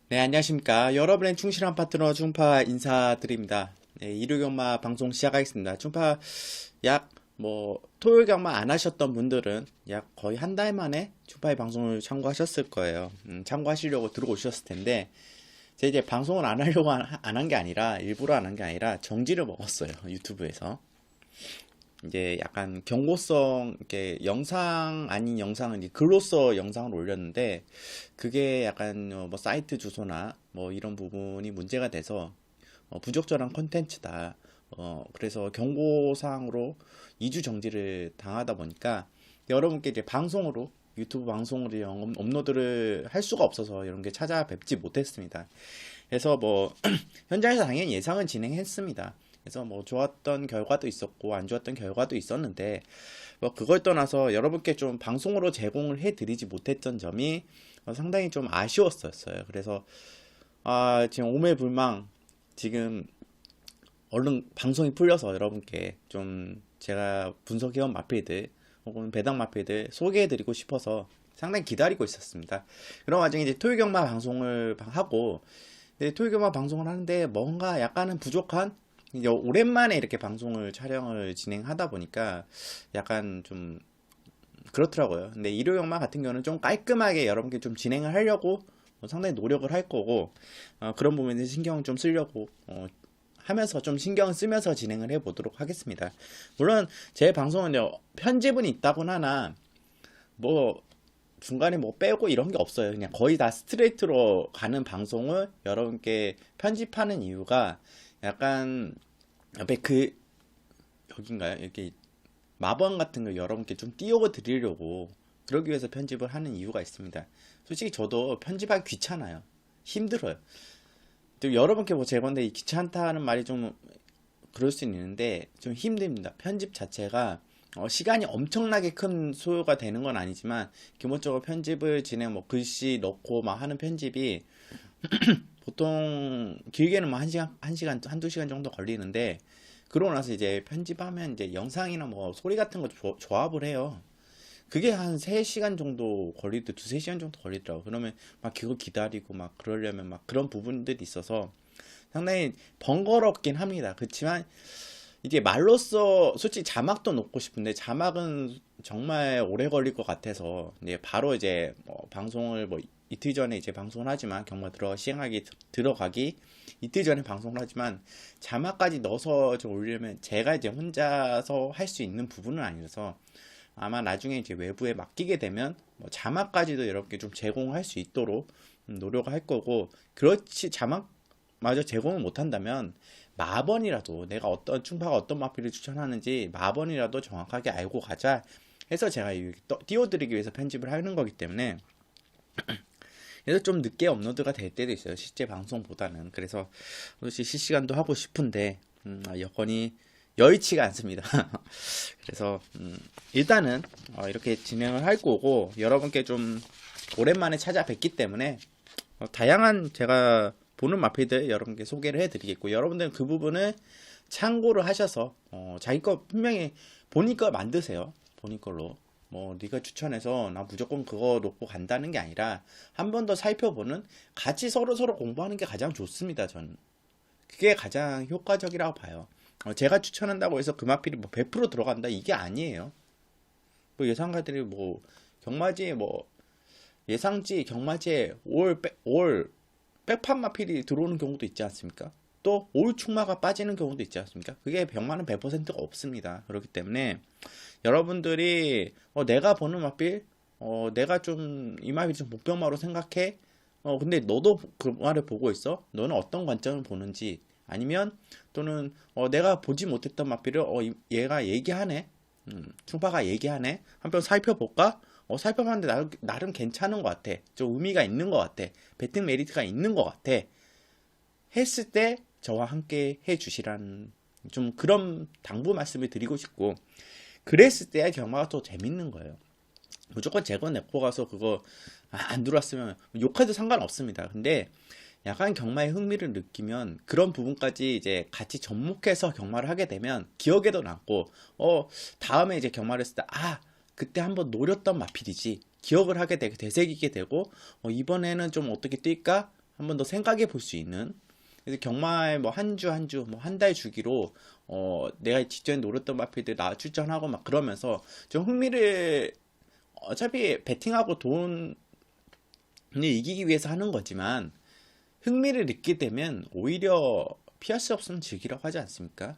네, 안녕하십니까. 여러분의 충실한 파트너 충파 인사드립니다. 네, 일요경마 방송 시작하겠습니다. 충파 토요일 경마 안 하셨던 분들은 약 거의 한 달 만에 충파의 방송을 참고하셨을 거예요. 참고하시려고 들어오셨을 텐데, 제가 이제 방송을 안 하려고 안 한 게 아니라, 일부러 안 한 게 아니라 정지를 먹었어요. 유튜브에서. 이제 약간 경고성, 이렇게 영상 아닌 영상은 이제 글로써 영상을 올렸는데, 그게 약간 뭐 사이트 주소나 뭐 이런 부분이 문제가 돼서 부적절한 콘텐츠다. 그래서 경고사항으로 2주 정지를 당하다 보니까 여러분께 이제 방송으로 유튜브 방송으로 업로드를 할 수가 없어서 이런 게 찾아뵙지 못했습니다. 그래서 뭐 현장에서 당연히 예상은 진행했습니다. 그래서 뭐 좋았던 결과도 있었고 안 좋았던 결과도 있었는데 뭐 그걸 떠나서 여러분께 좀 방송으로 제공을 해드리지 못했던 점이 상당히 좀 아쉬웠었어요. 그래서 지금 오매불망 지금 얼른 방송이 풀려서 여러분께 좀 제가 분석해온 마필들 혹은 배당 마필들 소개해드리고 싶어서 상당히 기다리고 있었습니다. 그런 와중에 이제 토요경마 방송을 하고 토요경마 방송을 하는데 뭔가 약간은 부족한 이제 오랜만에 이렇게 방송을 촬영을 진행하다 보니까 약간 좀 그렇더라고요. 근데 일요영마 같은 경우는 좀 깔끔하게 여러분께 좀 진행을 하려고 상당히 노력을 할 거고 그런 부분에 신경 좀 쓰려고 하면서 좀 신경 쓰면서 진행을 해 보도록 하겠습니다. 물론 제 방송은 편집은 있다곤 하나 뭐 중간에 뭐 빼고 이런 게 없어요. 그냥 거의 다 스트레이트로 가는 방송을 여러분께 편집하는 이유가 약간 옆에 여긴가요? 이렇게 마번 같은 거 여러분께 좀 띄워 드리려고 그러기 위해서 편집을 하는 이유가 있습니다. 솔직히 저도 편집하기 귀찮아요. 힘들어요. 또 여러분께 뭐 제건데 귀찮다는 말이 좀 그럴 수 있는데 좀 힘듭니다. 편집 자체가 시간이 엄청나게 큰 소요가 되는 건 아니지만 기본적으로 편집을 뭐 글씨 넣고 막 하는 편집이 보통 길게는 뭐 1시간, 한두 시간 정도 걸리는데 그러고 나서 이제 편집하면 이제 영상이나 뭐 소리 같은 거 조합을 해요. 그게 한 3시간 정도 두세 시간 정도 걸리더라고. 그러면 막 그거 기다리고 막 그러려면 막 그런 부분들이 있어서 상당히 번거롭긴 합니다. 그렇지만 이게 말로써 솔직히 자막도 넣고 싶은데 자막은 정말 오래 걸릴 것 같아서 이제 바로 이제 방송을 뭐 이틀 전에 이제 방송을 하지만 경마 들어가기 이틀 전에 방송을 하지만 자막까지 넣어서 좀 올리려면 제가 이제 혼자서 할 수 있는 부분은 아니라서 아마 나중에 이제 외부에 맡기게 되면 뭐 자막까지도 여러분께 좀 제공할 수 있도록 노력을 할 거고 그렇지 자막마저 제공을 못한다면 마번이라도 내가 충파가 어떤 마필을 추천하는지 마번이라도 정확하게 알고 가자 해서 제가 띄워드리기 위해서 편집을 하는 거기 때문에 그래서 좀 늦게 업로드가 될 때도 있어요. 실제 방송보다는. 그래서 실시간도 하고 싶은데 여건이 여의치가 않습니다. 그래서 일단은 이렇게 진행을 할 거고 여러분께 좀 오랜만에 찾아뵙기 때문에 다양한 제가 보는 마필들 여러분께 소개를 해드리겠고 여러분들은 그 부분을 참고를 하셔서 자기 거 분명히 본인 거 만드세요. 본인 걸로. 뭐 네가 추천해서 나 무조건 그거 놓고 간다는 게 아니라 한 번 더 살펴보는 같이 서로 공부하는 게 가장 좋습니다. 저는 그게 가장 효과적이라고 봐요. 제가 추천한다고 해서 그 마필이 뭐 100% 들어간다 이게 아니에요. 뭐 예상가들이 뭐 경마지에 뭐 예상지 경마지에 올 백판 마필이 들어오는 경우도 있지 않습니까? 또 올 축마가 빠지는 경우도 있지 않습니까? 그게 병마는 100%가 없습니다. 그렇기 때문에 여러분들이 내가 보는 마필 내가 좀 이 마필 좀 목병마로 생각해. 근데 너도 그 말을 보고 있어? 너는 어떤 관점을 보는지 아니면 또는 내가 보지 못했던 마필을 얘가 얘기하네. 충파가 얘기하네. 한번 살펴볼까? 살펴봤는데 나름 괜찮은 것 같아. 좀 의미가 있는 것 같아. 배팅 메리트가 있는 것 같아. 했을 때 저와 함께 해주시라는 좀 그런 당부 말씀을 드리고 싶고 그랬을 때야 경마가 더 재밌는 거예요. 무조건 재건 내고 가서 그거 안 들어왔으면 욕해도 상관없습니다. 근데 약간 경마의 흥미를 느끼면 그런 부분까지 이제 같이 접목해서 경마를 하게 되면 기억에도 남고 다음에 이제 경마를 했을 때 그때 한번 노렸던 마필이지 기억을 하게 되고 되새기게 되고 이번에는 좀 어떻게 뛸까 한 번 더 생각해 볼 수 있는. 그래서 경마에 뭐 한 주 한 주 뭐 한 달 주기로 내가 직전에 노렸던 마필들 나 출전하고 막 그러면서 좀 흥미를, 어차피 베팅하고 돈을 이기기 위해서 하는 거지만 흥미를 느끼게 되면 오히려 피할 수 없으면 즐기라고 하지 않습니까?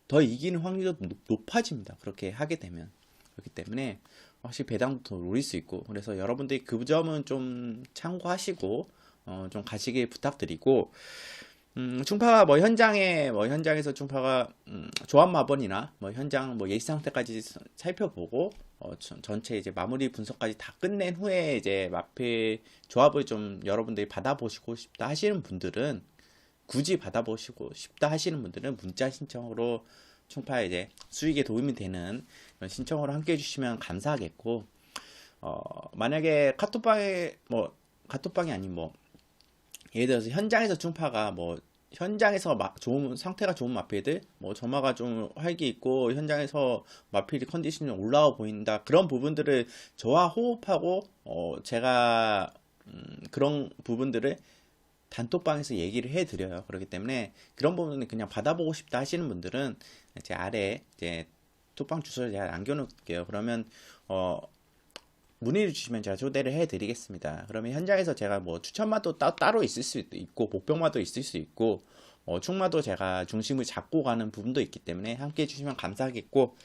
더 이기는 확률도 높아집니다. 그렇게 하게 되면. 그렇기 때문에 확실히 배당도 더 노릴 수 있고, 그래서 여러분들이 그 점은 좀 참고하시고 좀 가시길 부탁드리고, 충파가 뭐 현장에서 충파가 조합 마번이나 뭐 현장 뭐 예시 상태까지 살펴보고 전체 이제 마무리 분석까지 다 끝낸 후에 이제 마필 조합을 좀 여러분들이 받아보시고 싶다 하시는 분들은, 굳이 받아보시고 싶다 하시는 분들은 문자 신청으로 충파에 이제 수익에 도움이 되는 그런 신청으로 함께 해주시면 감사하겠고, 만약에 카톡방이 아닌 뭐 예를 들어서 현장에서 충파가 뭐 현장에서 좋은 상태가 좋은 마필들, 뭐 점화가 좀 활기 있고 현장에서 마필이 컨디션이 올라와 보인다, 그런 부분들을 저와 호흡하고 제가 그런 부분들을 단톡방에서 얘기를 해드려요. 그렇기 때문에 그런 부분은 그냥 받아보고 싶다 하시는 분들은 제 아래 이제 톡방 주소를 제가 남겨놓을게요. 그러면 문의를 주시면 제가 초대를 해드리겠습니다. 그러면 현장에서 제가 뭐 추천마도 따로 있을 수도 있고 복병마도 있을 수 있고 충마도 제가 중심을 잡고 가는 부분도 있기 때문에 함께 해주시면 감사하겠고,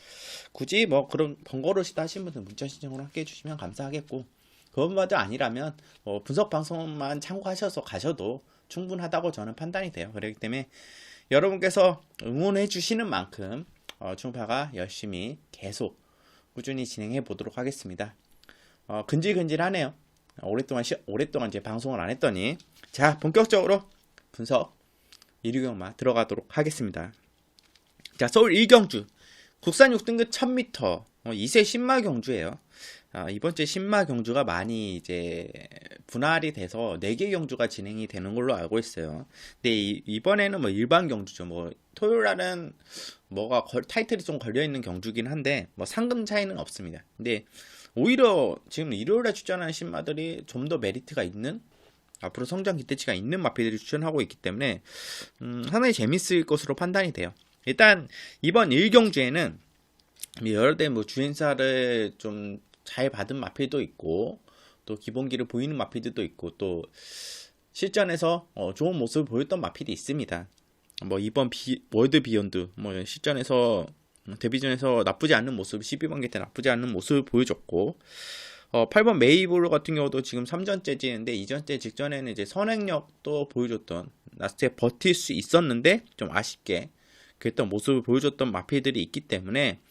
굳이 뭐 그런 번거로우시다 하시는 분들은 문자 신청으로 함께 해주시면 감사하겠고, 그것마저 아니라면 분석 방송만 참고하셔서 가셔도 충분하다고 저는 판단이 돼요. 그렇기 때문에 여러분께서 응원해 주시는 만큼 충파가 열심히 계속 꾸준히 진행해 보도록 하겠습니다. 근질근질하네요. 오랫동안 이제 방송을 안 했더니. 자, 본격적으로 분석 1위 경마 들어가도록 하겠습니다. 자, 서울 1경주 국산 6등급 1000m 2세 신마 경주예요. 이번 주에 신마 경주가 많이 이제 분할이 돼서 4개 경주가 진행이 되는 걸로 알고 있어요. 근데 이번에는 뭐 일반 경주죠. 뭐 토요일날은 뭐가 타이틀이 좀 걸려있는 경주긴 한데 뭐 상금 차이는 없습니다. 근데 오히려 지금 일요일에 추천하는 신마들이 좀 더 메리트가 있는, 앞으로 성장 기대치가 있는 마필들이 추천하고 있기 때문에 상당히 재밌을 것으로 판단이 돼요. 일단 이번 1경주에는 여러 대 뭐 주행사를 좀 잘 받은 마필도 있고, 또 기본기를 보이는 마필들도 있고, 또 실전에서 좋은 모습을 보였던 마필이 있습니다. 뭐 이번 월드 비욘드 뭐 실전에서 데뷔전에서 나쁘지 않는 모습, 12번기 때 나쁘지 않은 모습을 보여줬고, 8번 메이블 같은 경우도 지금 3전째 지는데 2전째 직전에는 이제 선행력도 보여줬던, 라스트에 버틸 수 있었는데 좀 아쉽게 그랬던 모습을 보여줬던 마필들이 있기 때문에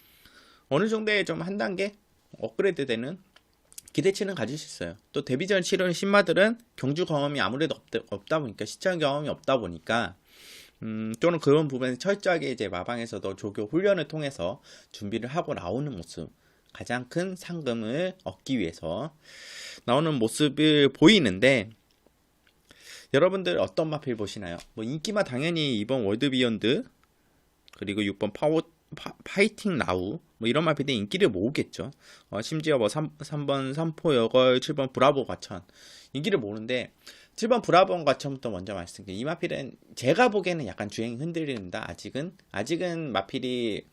어느 정도의 좀 한 단계 업그레이드 되는 기대치는 가질 수 있어요. 또 데뷔전 치르는 신마들은 경주 경험이 아무래도 없다 보니까, 시청 경험이 없다 보니까 또는 그런 부분에 철저하게 이제 마방에서도 조교 훈련을 통해서 준비를 하고 나오는 모습, 가장 큰 상금을 얻기 위해서 나오는 모습을 보이는데, 여러분들 어떤 마필 보시나요? 뭐 인기마 당연히 이번 월드 비욘드, 그리고 6번 파이팅 나우 뭐 이런 마필들 인기를 모으겠죠. 심지어 뭐 3번 삼포 여걸, 7번 브라보 과천 인기를 모으는데, 7번 브라보 과천부터 먼저 말씀드릴게요. 이 마필은 제가 보기에는 약간 주행이 흔들린다. 아직은 마필이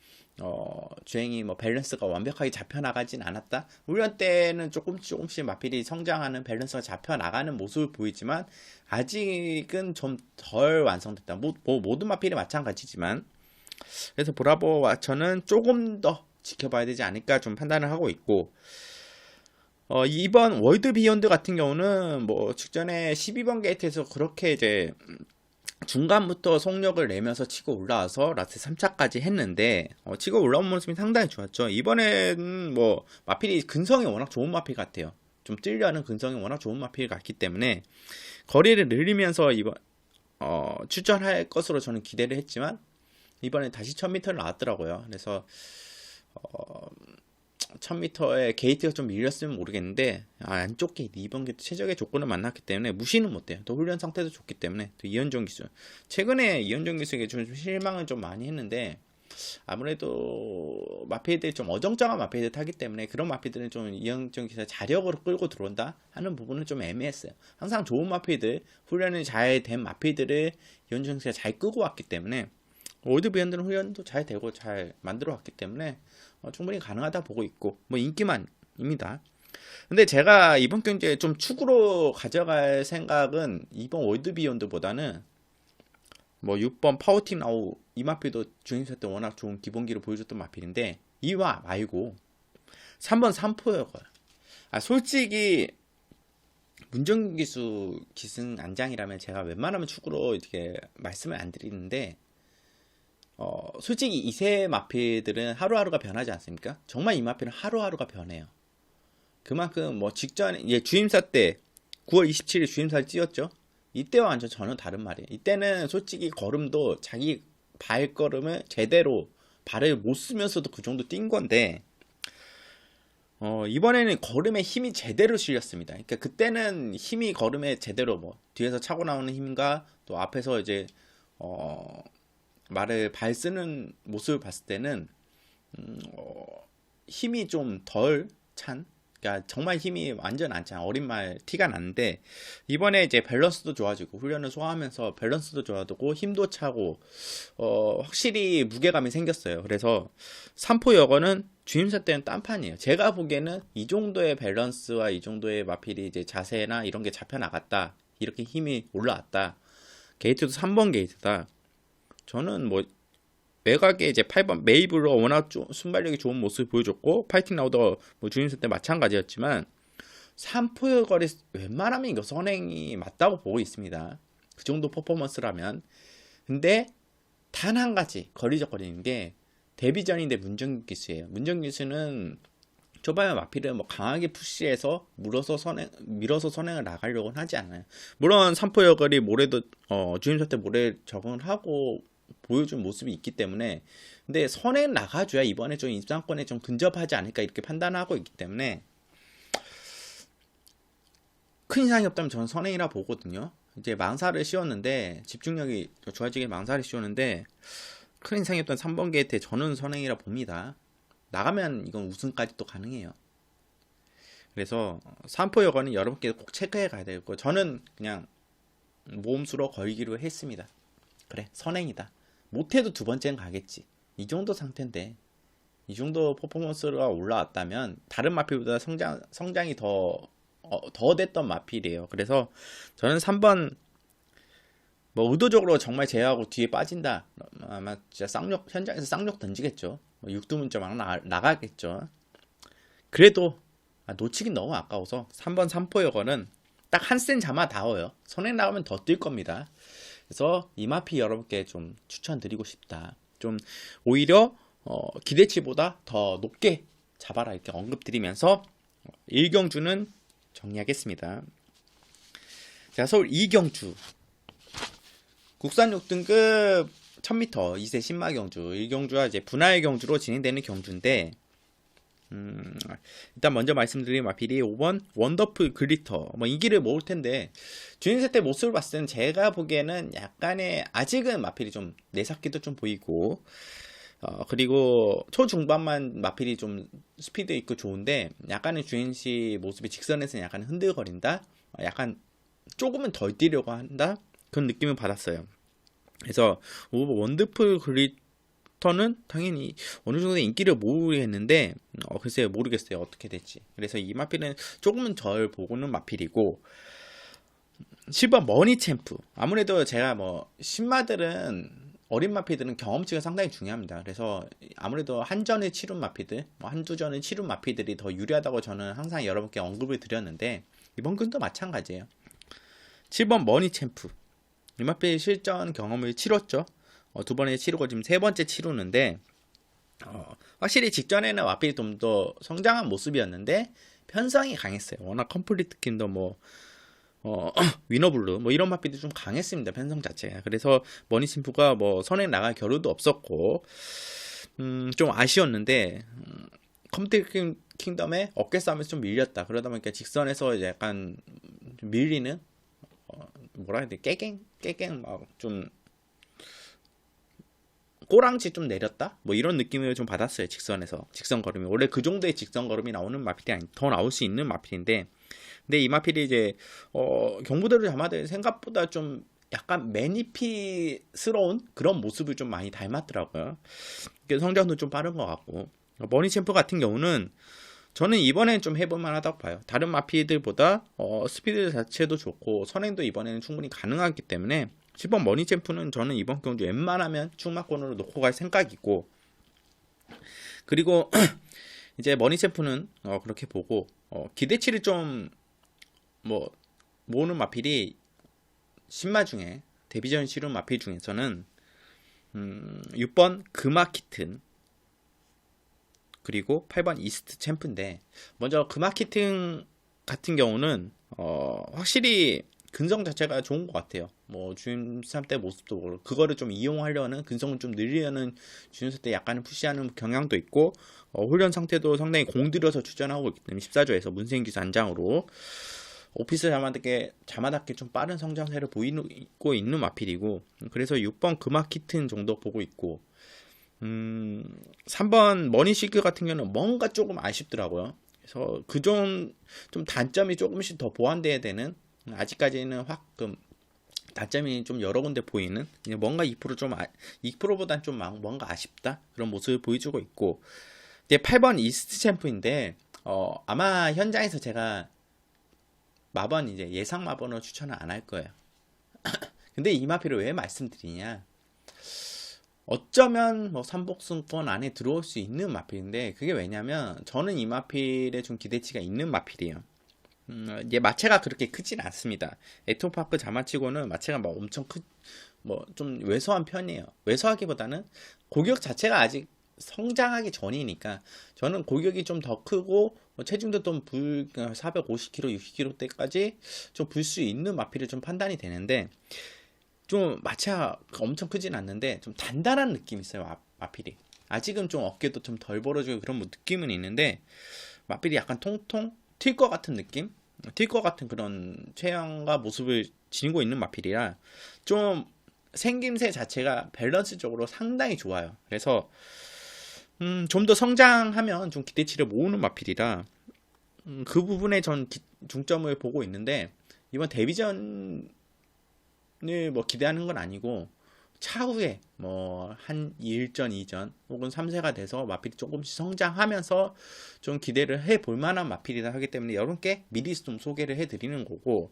주행이 뭐 밸런스가 완벽하게 잡혀나가진 않았다. 훈련 때는 조금씩 마필이 성장하는, 밸런스가 잡혀나가는 모습을 보이지만 아직은 좀 덜 완성됐다. 뭐 모든 마필이 마찬가지지만, 그래서 브라보 와처는 조금 더 지켜봐야 되지 않을까 좀 판단을 하고 있고, 이번 월드 비욘드 같은 경우는 뭐 직전에 12번 게이트에서 그렇게 이제 중간부터 속력을 내면서 치고 올라와서 라스트 3차까지 했는데 치고 올라온 모습이 상당히 좋았죠. 이번에는 뭐 마필이 근성이 워낙 좋은 마필 같아요. 좀 찔려하는 근성이 워낙 좋은 마필 같기 때문에 거리를 늘리면서 이번 출전할 것으로 저는 기대를 했지만 이번에 다시 1000m를 나왔더라고요. 그래서 1000m에 게이트가 좀 밀렸으면 모르겠는데 안쪽 게이트, 이번 게이트 최적의 조건을 만났기 때문에 무시는 못해요. 또 훈련 상태도 좋기 때문에. 또 이현종 기수, 최근에 이현종 기수에게 좀 실망을 좀 많이 했는데 아무래도 마필들이 좀 어정쩡한 마필들 타기 때문에 그런 마필들은 좀 이영정 기사 자력으로 끌고 들어온다 하는 부분은 좀 애매했어요. 항상 좋은 마필들, 훈련이 잘 된 마필들을 이영정 기사가 잘 끌고 왔기 때문에 올드 비욘드는 훈련도 잘 되고 잘 만들어 왔기 때문에 충분히 가능하다 보고 있고 뭐 인기만입니다. 근데 제가 이번 경기에 좀 축으로 가져갈 생각은 이번 월드 비욘드보다는 뭐 6번 파워팀 나우 이 마필도 중임사 때 워낙 좋은 기본기를 보여줬던 마필인데 이와 말고 3번 삼포여걸. 솔직히 문정균 기수 기승 안장이라면 제가 웬만하면 축구로 이렇게 말씀을 안 드리는데 솔직히 이 세 마필들은 하루하루가 변하지 않습니까? 정말 이 마필은 하루하루가 변해요. 그만큼 뭐 직전에 주임사 때 9월 27일 주임사를 띄웠죠. 이때와 완전 전혀 다른 말이에요. 이때는 솔직히 걸음도 자기 발걸음을 제대로 발을 못 쓰면서도 그 정도 뛴 건데 이번에는 걸음에 힘이 제대로 실렸습니다. 그러니까 그때는 힘이 걸음에 제대로 뭐 뒤에서 차고 나오는 힘과 또 앞에서 이제 말을 발 쓰는 모습을 봤을 때는 힘이 좀 덜 찬, 그러니까 정말 힘이 완전 안 찬 어린 말 티가 나는데 이번에 이제 밸런스도 좋아지고 훈련을 소화하면서 밸런스도 좋아지고 힘도 차고 확실히 무게감이 생겼어요. 그래서 삼포 여거는 주임사 때는 딴판이에요. 제가 보기에는 이 정도의 밸런스와 이 정도의 마필이 이제 자세나 이런 게 잡혀 나갔다, 이렇게 힘이 올라왔다, 게이트도 3번 게이트다. 저는 뭐 외곽에 이제 8번 메이블로 워낙 순발력이 좋은 모습을 보여줬고 파이팅 라우더 뭐 주임사 때 마찬가지였지만 3포의 거리 웬만하면 이거 선행이 맞다고 보고 있습니다. 그 정도 퍼포먼스라면. 근데 단 한 가지 거리적거리는 게 데뷔전인데 문정균 기수예요. 문정균 기수는 초반에 마필을 뭐 강하게 푸시해서 밀어서 선행을 나가려고는 하지 않아요. 물론 3포의 거리 모래도 주임사 때 모래 적응을 하고 보여준 모습이 있기 때문에, 근데 선행 나가줘야 이번에 좀 입상권에 좀 근접하지 않을까 이렇게 판단하고 있기 때문에 큰 이상이 없다면 저는 선행이라 보거든요. 이제 망사를 씌웠는데 집중력이 좋아지게 망사를 씌웠는데 큰 이상이 없던 3번 게이트에 저는 선행이라 봅니다. 나가면 이건 우승까지 또 가능해요. 그래서 3포 여건은 여러분께서 꼭 체크해 가야 되고 저는 그냥 모험수로 걸기로 했습니다. 그래, 선행이다. 못해도 두 번째는 가겠지. 이 정도 상태인데 이 정도 퍼포먼스가 올라왔다면 다른 마필보다 성장이 더 됐던 마필이에요. 그래서 저는 3번 뭐 의도적으로 정말 제외하고 뒤에 빠진다, 아마 진짜 현장에서 쌍욕 던지겠죠. 뭐 육두문자 막 나가겠죠. 그래도 놓치긴 너무 아까워서 3번 3포 여건은 딱 한 센 잡아 닿아요. 선행 나가면 더 뛸 겁니다. 그래서 이 마필 여러분께 좀 추천드리고 싶다. 좀 오히려 기대치보다 더 높게 잡아라 이렇게 언급드리면서 1경주는 정리하겠습니다. 자, 서울 2경주 국산 6등급 1000m 2세 신마 경주 1경주와 이제 분할 경주로 진행되는 경주인데 일단 먼저 말씀드린 마필이 5번 원더풀 글리터. 뭐 인기를 모을 텐데 주인세 때 모습을 봤을 때는 제가 보기에는 약간의 아직은 마필이 좀 내삭기도 좀 보이고 그리고 초중반만 마필이 좀 스피드 있고 좋은데 약간의 주인씨 모습이 직선에서는 약간 흔들거린다, 약간 조금은 덜 뛰려고 한다, 그런 느낌을 받았어요. 그래서 원더풀 글리터는 당연히 어느 정도 인기를 모으겠는데 글쎄요, 모르겠어요 어떻게 될지. 그래서 이 마필은 조금은 덜 보고는 마필이고 7번 머니 챔프. 아무래도 제가 뭐 신마들은 어린 마필들은 경험치가 상당히 중요합니다. 그래서 아무래도 한전을 치룬 마필들, 뭐 한두 전을 치룬 마필들이 더 유리하다고 저는 항상 여러분께 언급을 드렸는데 이번 근도 마찬가지예요. 7번 머니 챔프. 이 마필 실전 경험을 치렀죠. 두 번에 치르고 지금 세 번째 치르는데 확실히 직전에는 마필이 좀 더 성장한 모습이었는데 편성이 강했어요. 워낙 컴플리트 킨더 뭐 위너블루 뭐 이런 마필이 좀 강했습니다. 편성 자체가. 그래서 머니 챔프가 뭐 선행 나갈 겨를도 없었고 좀 아쉬웠는데 컴플리트 킹덤에 어깨 싸움에서 좀 밀렸다. 그러다 보니까 직선에서 이제 약간 좀 밀리는 뭐라 해야 돼, 깨갱 막 좀 꼬랑지 좀 내렸다? 뭐 이런 느낌을 좀 받았어요. 직선에서. 직선 걸음이. 원래 그 정도의 직선 걸음이 나오는 마필이 아니, 더 나올 수 있는 마필인데, 근데 이 마필이 이제, 경부대로 자마들 생각보다 좀 약간 매니피스러운 그런 모습을 좀 많이 닮았더라고요. 성장도 좀 빠른 것 같고. 머니 챔프 같은 경우는 저는 이번엔 좀 해볼만 하다고 봐요. 다른 마피들보다 스피드 자체도 좋고 선행도 이번에는 충분히 가능하기 때문에 10번 머니 챔프는 저는 이번 경주 웬만하면 충마권으로 놓고 갈 생각이고, 그리고 이제 머니 챔프는 그렇게 보고 기대치를 좀 뭐 모으는 마필이 신마 중에 데뷔전 치른 마필 중에서는 6번 금화키튼 그리고 8번 이스트 챔프인데, 먼저 금화키튼 같은 경우는 확실히 근성 자체가 좋은 것 같아요. 뭐 주임삼 때 모습도 그렇고 그거를 좀 이용하려는, 근성을 좀 늘리려는 주임삼 때 약간은 푸시하는 경향도 있고, 훈련 상태도 상당히 공들여서 출전하고 있기 때문에 14조에서 문세인기사 안장으로 오피스 자마답게 좀 빠른 성장세를 보이고 있는 마필이고, 그래서 6번 금화키튼 정도 보고 있고, 3번 머니시크 같은 경우는 뭔가 조금 아쉽더라고요. 그래서 좀 단점이 조금씩 더 보완돼야 되는, 아직까지는 단점이 좀 여러 군데 보이는, 뭔가 2%보단 좀 뭔가 아쉽다 그런 모습을 보여주고 있고, 이제 8번 이스트 챔프인데 아마 현장에서 제가 마번 이제 예상 마번으로 추천을 안 할 거예요. 근데 이 마필을 왜 말씀드리냐? 어쩌면 뭐 삼복승권 안에 들어올 수 있는 마필인데, 그게 왜냐면 저는 이 마필에 좀 기대치가 있는 마필이에요. 이제 마체가 그렇게 크진 않습니다. 에토파크 자마치고는 마체가 뭐 엄청 뭐 좀 왜소한 편이에요. 왜소하기보다는 고격 자체가 아직 성장하기 전이니까 저는 고격이 좀 더 크고 체중도 좀 450kg, 60kg대까지 좀 불 수 있는 마필을 좀 판단이 되는데, 좀 마체가 엄청 크진 않는데 좀 단단한 느낌이 있어요. 마필이 아직은 좀 어깨도 좀 덜 벌어지고 그런 느낌은 있는데, 마필이 약간 통통 튈 것 같은 느낌? 튈 것 같은 그런 체형과 모습을 지니고 있는 마필이라 좀 생김새 자체가 밸런스적으로 상당히 좋아요. 그래서 좀 더 성장하면 좀 기대치를 모으는 마필이라 그 부분에 전 중점을 보고 있는데, 이번 데뷔전을 뭐 기대하는 건 아니고 차후에 뭐 한 1전, 2전 혹은 3세가 돼서 마필이 조금씩 성장하면서 좀 기대를 해볼 만한 마필이다 하기 때문에 여러분께 미리 좀 소개를 해드리는 거고,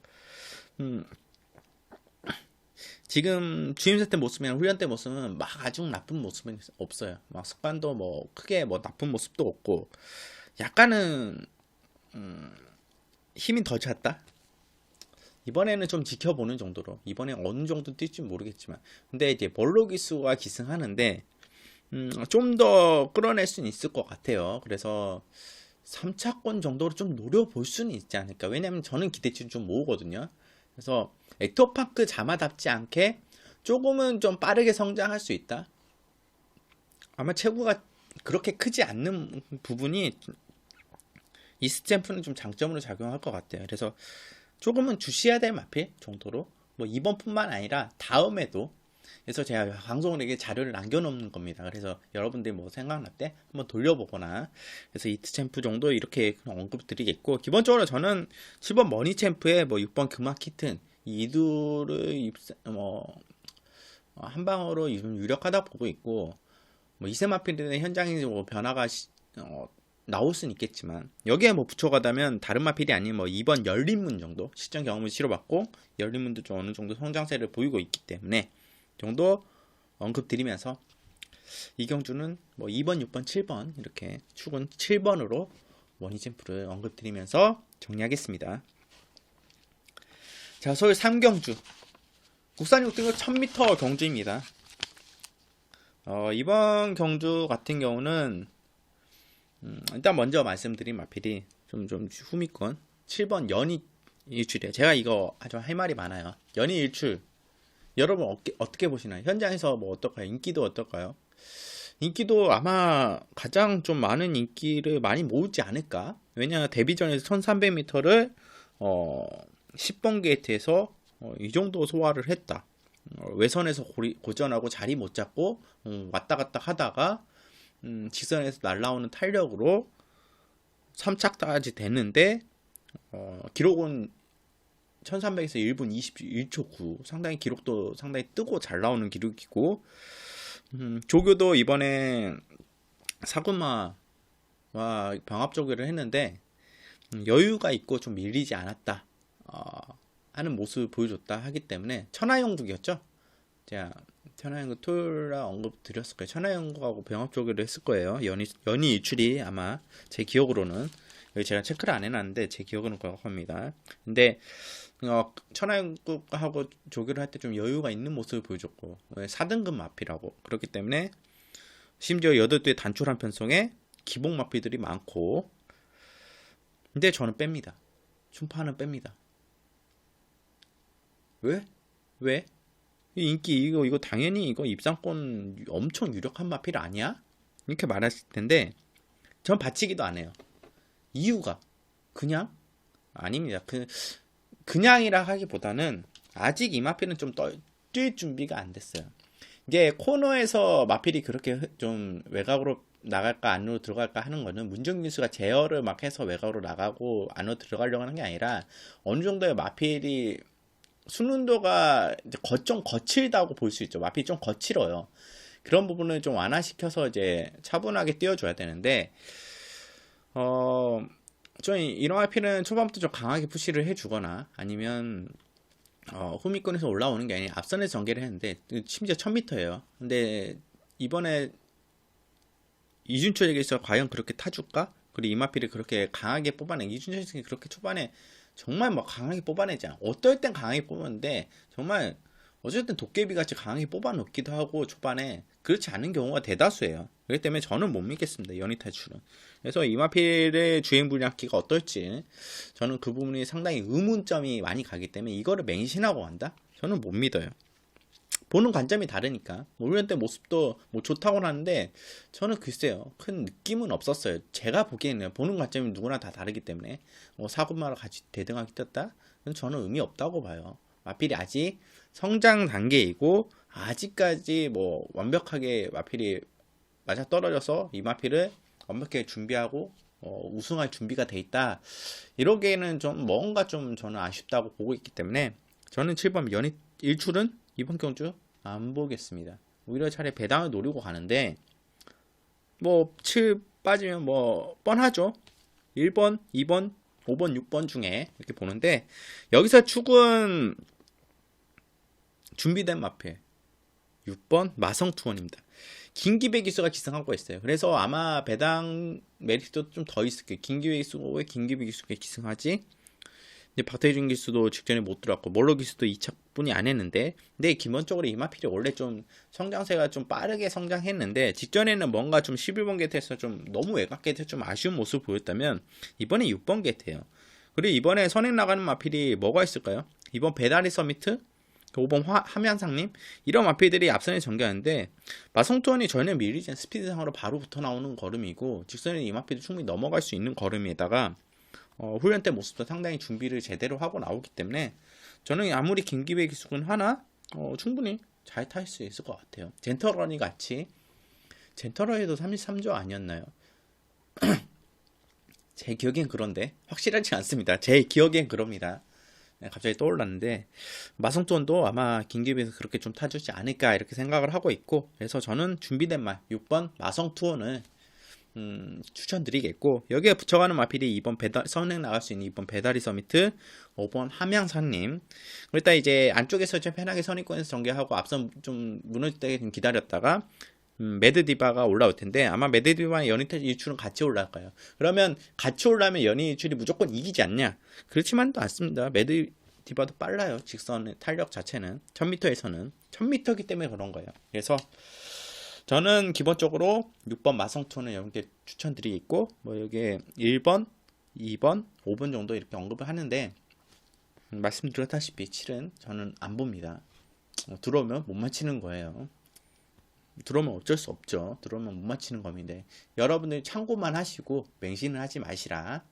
지금 주임새 때 모습이나 훈련 때 모습은 막 아주 나쁜 모습은 없어요. 막 습관도 뭐 크게 뭐 나쁜 모습도 없고, 약간은 힘이 덜 찼다? 이번에는 좀 지켜보는 정도로, 이번에 어느 정도 뛸지 모르겠지만, 근데 이제 볼로기수가 기승하는데 좀 더 끌어낼 수는 있을 것 같아요. 그래서 3차권 정도로 좀 노려볼 수는 있지 않을까. 왜냐면 저는 기대치를 좀 모으거든요. 그래서 엑토파크 자마답지 않게 조금은 좀 빠르게 성장할 수 있다. 아마 체구가 그렇게 크지 않는 부분이 이스챔프는 좀 장점으로 작용할 것 같아요. 그래서 조금은 주시해야 될 마필 정도로, 뭐 이번뿐만 아니라 다음에도, 그래서 제가 방송국에 자료를 남겨놓는 겁니다. 그래서 여러분들이 뭐 생각날 때 한번 돌려보거나, 그래서 이스챔프 정도 이렇게 언급드리겠고, 기본적으로 저는 7번 머니 챔프에 뭐 6번 금화키튼 이 둘을 한 방으로 유력하다 보고 있고, 뭐 이세마필의 현장에 뭐 변화가 나올 수는 있겠지만, 여기에 뭐 붙여가다면 다른 마필이 아닌 뭐 2번 열린문 정도 실전 경험을 치러봤고 열린문도 좀 어느 정도 성장세를 보이고 있기 때문에 정도 언급드리면서, 이 경주는 뭐 2번, 6번, 7번 이렇게 축은 7번으로 머니챔프를 언급드리면서 정리하겠습니다. 자, 서울 3경주 국산 6등급 1000m 경주입니다. 이번 경주 같은 경우는 일단 먼저 말씀드린 마필이 좀 후미권 7번 연희 일출이에요. 제가 이거 아주 할 말이 많아요. 연희 일출 여러분 어떻게 보시나요? 현장에서 뭐 어떨까요? 인기도 어떨까요? 인기도 아마 가장 좀 많은 인기를 많이 모으지 않을까? 왜냐, 데뷔전에서 1300m를 10번 게이트에서 이 정도 소화를 했다. 외선에서 고전하고 자리 못 잡고 왔다 갔다 하다가 직선에서 날라오는 탄력으로 3착까지 됐는데 기록은 1300에서 1분 21초 9 상당히 기록도 상당히 뜨고 잘 나오는 기록이고 조교도 이번에 사구마와 병합 조교를 했는데 여유가 있고 좀 밀리지 않았다 하는 모습을 보여줬다 하기 때문에 천하영국이었죠. 제가 천하영국 토요일날 언급 드렸을 거예요. 천하영국하고 병합 조교를 했을 거예요. 연이 일출이 아마 제 기억으로는 여기 제가 체크를 안 해놨는데 제 기억은 그렇습니다. 근데 천하영국하고 조교를 할 때 좀 여유가 있는 모습을 보여줬고 4등급 마피라고 그렇기 때문에 심지어 8대 단촐한 편성에 기복 마피들이 많고 근데 저는 뺍니다. 춤파는 뺍니다. 왜? 왜? 인기 이거 당연히 이거 입상권 엄청 유력한 마필 아니야? 이렇게 말했을 텐데 전 받치기도 안 해요. 이유가 그냥 아닙니다. 그냥이라 하기보다는 아직 이 마필은 좀 뛸 준비가 안 됐어요. 이게 코너에서 마필이 그렇게 좀 외곽으로 나갈까 안으로 들어갈까 하는 거는 문정균 수가 제어를 막 해서 외곽으로 나가고 안으로 들어가려고 하는 게 아니라 어느 정도의 마필이 순운도가 좀 거칠다고 볼 수 있죠. 마필이 좀 거칠어요. 그런 부분을 좀 완화시켜서 이제 차분하게 띄워줘야 되는데 좀 이런 마필은 초반부터 좀 강하게 푸시를 해주거나 아니면 후미권에서 올라오는 게 아니라 앞선에서 전개를 했는데 심지어 1000m예요. 근데 이번에 이준철에게 있어 과연 그렇게 타줄까? 그리고 이마필을 그렇게 강하게 뽑아내. 이준철이 그렇게 초반에 정말 막 강하게 뽑아내지 않아. 어떨 땐 강하게 뽑았는데 정말 어쨌든 도깨비같이 강하게 뽑아놓기도 하고 초반에 그렇지 않은 경우가 대다수예요. 그렇기 때문에 저는 못 믿겠습니다. 연이 탈출은. 그래서 이마필의 주행 분량기가 어떨지 저는 그 부분이 상당히 의문점이 많이 가기 때문에 이거를 맹신하고 간다? 저는 못 믿어요. 보는 관점이 다르니까. 훈련 때 모습도 뭐 좋다고는 하는데 저는 글쎄요. 큰 느낌은 없었어요. 제가 보기에는 보는 관점이 누구나 다 다르기 때문에 사고마를 같이 대등하게 떴다? 저는 의미 없다고 봐요. 마필이 아직 성장 단계이고 아직까지 뭐 완벽하게 마필이 맞아 떨어져서 이 마필을 완벽하게 준비하고 우승할 준비가 돼 있다. 이러기에는 좀 뭔가 좀 저는 아쉽다고 보고 있기 때문에 저는 7번 연이 일출은 이번 경주 안 보겠습니다. 오히려 차라리 배당을 노리고 가는데 뭐 7 빠지면 뭐 뻔하죠. 1번, 2번, 5번, 6번 중에 이렇게 보는데 여기서 축은 준비된 마필 6번 마성투원입니다. 김기배 기수가 기승하고 있어요. 그래서 아마 배당 메리트도 좀 더 있을 거예요. 김기배 기수가 왜 김기배 기수가 기승하지? 근데 박태준 기수도 직전에 못 들어왔고 몰로 기수도 2착뿐이 안 했는데 근데 기본적으로 이마필이 원래 좀 성장세가 좀 빠르게 성장했는데 직전에는 뭔가 좀 11번 게이트에서 좀 너무 외곽 게이트에서 좀 아쉬운 모습을 보였다면 이번에 6번 게이트예요. 그리고 이번에 선행 나가는 마필이 뭐가 있을까요? 이번 배다리 서미트 5번 함양상님 이런 마필들이 앞선에 전개하는데 마성투원이 전혀 밀리지 않은 스피드상으로 바로 붙어 나오는 걸음이고 직선에 이 마필이 충분히 넘어갈 수 있는 걸음에다가 훈련 때 모습도 상당히 준비를 제대로 하고 나오기 때문에 저는 아무리 김기배 기수군 하나 충분히 잘 탈 수 있을 것 같아요. 젠터러니 같이 젠터러니도 33조 아니었나요? 제 기억엔 그런데 확실하지 않습니다. 제 기억엔 그럽니다. 갑자기 떠올랐는데 마성투원도 아마 김기배에서 그렇게 좀 타주지 않을까 이렇게 생각을 하고 있고 그래서 저는 준비된 말 6번 마성투원을 추천드리겠고 여기에 붙여가는 마필이 2번 선행 나갈 수 있는 2번 배다리 서미트 5번 함양산님 일단 이제 안쪽에서 좀 편하게 선입권에서 전개하고 앞선 좀 무너질 때 기다렸다가 매드디바가 올라올 텐데 아마 매드디바와 연이탈 일출은 같이 올라갈까요? 그러면 같이 올라면 연이 일출이 무조건 이기지 않냐? 그렇지만도 않습니다. 매드디바도 빨라요. 직선의 탄력 자체는 1000m에서는 1000m이기 때문에 그런 거예요. 그래서 저는 기본적으로 6번 마성투는 여러분께 추천드리겠고 뭐 여기에 1번, 2번, 5번 정도 이렇게 언급을 하는데 말씀드렸다시피 7은 저는 안 봅니다. 들어오면 못 맞히는 거예요. 들어오면 어쩔 수 없죠. 들어오면 못 맞히는 겁니다. 여러분들이 참고만 하시고 맹신을 하지 마시라.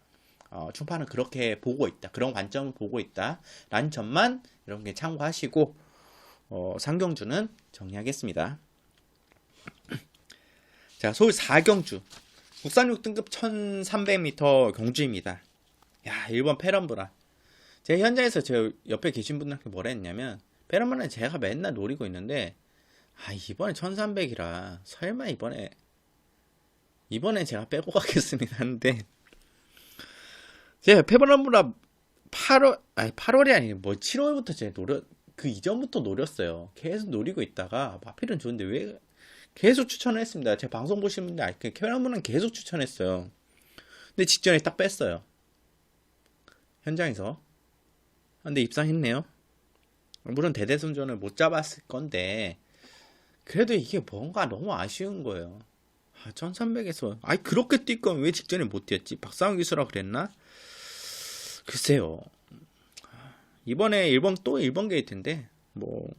충파는 그렇게 보고 있다. 그런 관점을 보고 있다. 라는 점만 여러분께 참고하시고 상경주는 정리하겠습니다. 자, 서울 4경주 국산 6등급 1300m 경주입니다. 야, 1번 페런브라. 제 현장에서 제 옆에 계신 분들한테 뭐라 했냐면, 페런브라는 제가 맨날 노리고 있는데, 이번에 1300이라 설마 이번에 제가 빼고 가겠습니다 하는데, 제가 페런브라 8월이 아니고 7월부터 제가 그 이전부터 노렸어요. 계속 노리고 있다가 마필은 좋은데 왜 계속 추천을 했습니다. 제 방송 보시는 분들 알게 페런브라는 계속 추천했어요. 근데 직전에 딱 뺐어요. 현장에서. 근데 입상했네요. 물론 대대손전을 못 잡았을 건데 그래도 이게 뭔가 너무 아쉬운 거예요. 1300에서 그렇게 뛸 거면 왜 직전에 못 뛰었지? 박상훈 기수라 그랬나? 글쎄요. 이번에 1번 게이트인데 뭐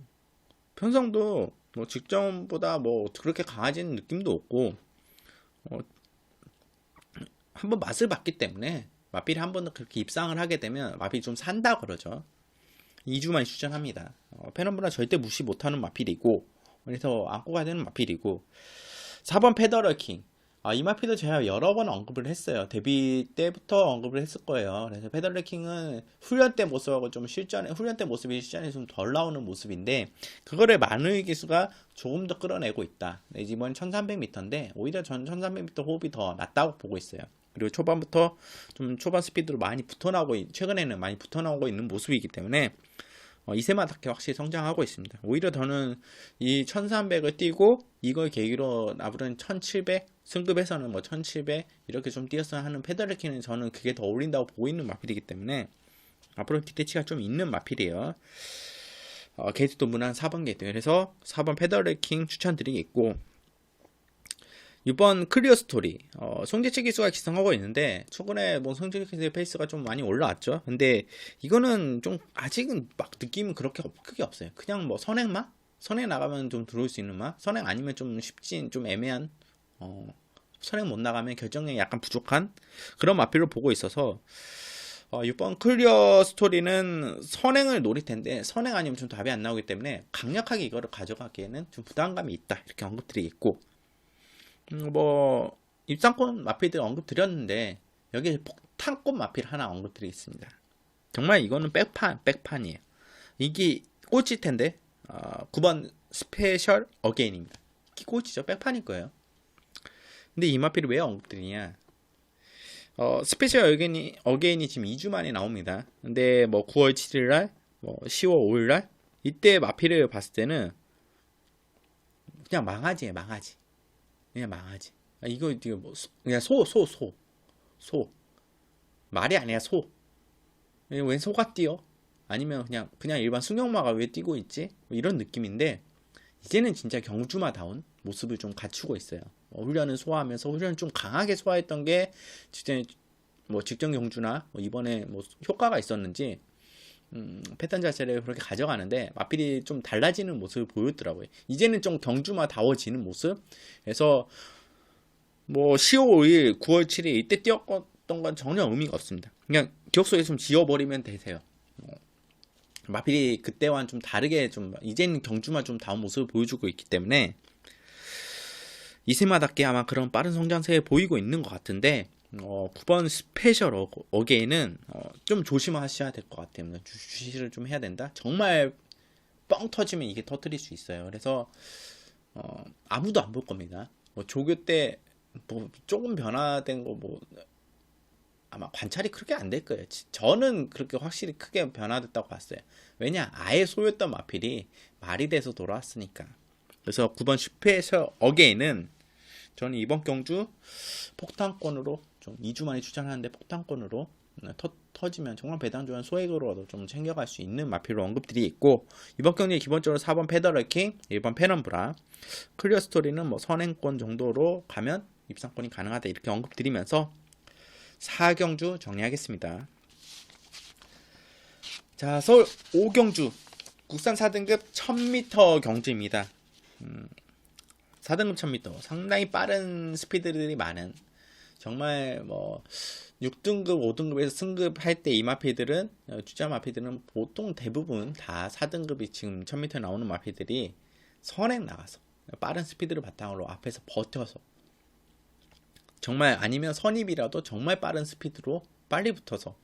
편성도 뭐 직전보다 뭐 그렇게 강해진 느낌도 없고 한번 맛을 봤기 때문에 마필이 한 번 더 그렇게 입상을 하게 되면 마필이 좀 산다 그러죠. 2주만 추천합니다. 페런브라 절대 무시 못하는 마필이고, 그래서 안고 가야 되는 마필이고. 4번 페더럴킹. 이 마필도 제가 여러 번 언급을 했어요. 데뷔 때부터 언급을 했을 거예요. 그래서 페더럴킹은 훈련 때 모습하고 좀 훈련 때 모습이 실전에 좀 덜 나오는 모습인데, 그거를 마누이 기수가 조금 더 끌어내고 있다. 이번 1300m인데, 오히려 전 1300m 호흡이 더 낫다고 보고 있어요. 그리고 초반부터 좀 초반 스피드로 많이 최근에는 많이 붙어나오고 있는 모습이기 때문에 이세마다케 확실히 성장하고 있습니다. 오히려 저는 이 1300을 뛰고 이걸 계기로 앞으로는 1700 승급에서는 1700 이렇게 좀 뛰었어야 하는 페더럴킹은 저는 그게 더 어울린다고 보고 있는 마필이기 때문에 앞으로 기대치가 좀 있는 마필이에요. 게이트도 무난 4번 게이트. 그래서 4번 페더럴킹 추천드리겠고, 6번 클리어 스토리. 송재치 기수가 기승하고 있는데 최근에 뭐 송재치 기수의 페이스가 좀 많이 올라왔죠. 근데 이거는 좀 아직은 막 느낌은 그렇게 크게 없어요. 그냥 뭐 선행마? 선행 나가면 좀 들어올 수 있는 마? 선행 아니면 좀 좀 애매한 선행 못 나가면 결정력이 약간 부족한 그런 마필로 보고 있어서 6번 클리어 스토리는 선행을 노릴 텐데 선행 아니면 좀 답이 안 나오기 때문에 강력하게 이거를 가져가기에는 좀 부담감이 있다. 이렇게 언급드리겠고, 뭐 입상권 마필들 언급드렸는데 여기 폭탄권 마필 하나 언급드리겠습니다. 정말 이거는 백판이에요. 이게 꼴찌 텐데 9번 스페셜 어게인입니다. 이게 꼴찌죠. 백판일 거예요. 근데 이 마필을 왜 언급드리냐? 스페셜 어게인이 지금 2주 만에 나옵니다. 근데 뭐 9월 7일날, 뭐 10월 5일날 이때 마필을 봤을 때는 그냥 망하지예요. 그냥 망하지. 이거 뭐 그냥 소 말이 아니야. 소. 왜 소가 뛰어? 아니면 그냥 일반 승용마가 왜 뛰고 있지? 뭐 이런 느낌인데 이제는 진짜 경주마다운 모습을 좀 갖추고 있어요. 훈련을 소화하면서 훈련을 좀 강하게 소화했던 게 직전 경주나 이번에 뭐 효과가 있었는지 패턴 자체를 그렇게 가져가는데 마필이 좀 달라지는 모습을 보였더라고요. 이제는 좀 경주마다워지는 모습. 그래서 뭐 10월 5일, 9월 7일 이때 뛰었던 건 전혀 의미가 없습니다. 그냥 기억 속에 좀 지워버리면 되세요. 마필이 그때와는 좀 다르게 이제는 경주마 좀 다운 모습을 보여주고 있기 때문에 이세마답게 아마 그런 빠른 성장세에 보이고 있는 것 같은데 9번 스페셜 어게인은 좀 조심하셔야 될 것 같아요. 주시를 좀 해야 된다. 정말 뻥 터지면 이게 터뜨릴 수 있어요. 그래서 아무도 안 볼 겁니다. 조교 때 뭐 조금 변화된 거 아마 관찰이 그렇게 안 될 거예요. 저는 그렇게 확실히 크게 변화됐다고 봤어요. 왜냐, 아예 소였던 마필이 말이 돼서 돌아왔으니까. 그래서 9번 스페셜 어게인은 저는 이번 경주 폭탄권으로 좀 2주 만에 추천하는데 폭탄권으로 터지면 정말 배당 좋은 소액으로도 좀 챙겨갈 수 있는 마필로 언급들이 있고, 이번 경기에 기본적으로 4번 페더럴킹, 1번 페넌브라, 클리어 스토리는 뭐 선행권 정도로 가면 입상권이 가능하다 이렇게 언급드리면서 4경주 정리하겠습니다. 자, 서울 5경주 국산 4등급 1000m 경주입니다. 4등급 1000m 상당히 빠른 스피드들이 많은 정말 뭐 6등급, 5등급에서 승급할 때 이 마필들은 주자 마필들은 보통 대부분 다 4등급이 지금 1000m 나오는 마필들이 선행 나가서 빠른 스피드를 바탕으로 앞에서 버텨서 정말 아니면 선입이라도 정말 빠른 스피드로 빨리 붙어서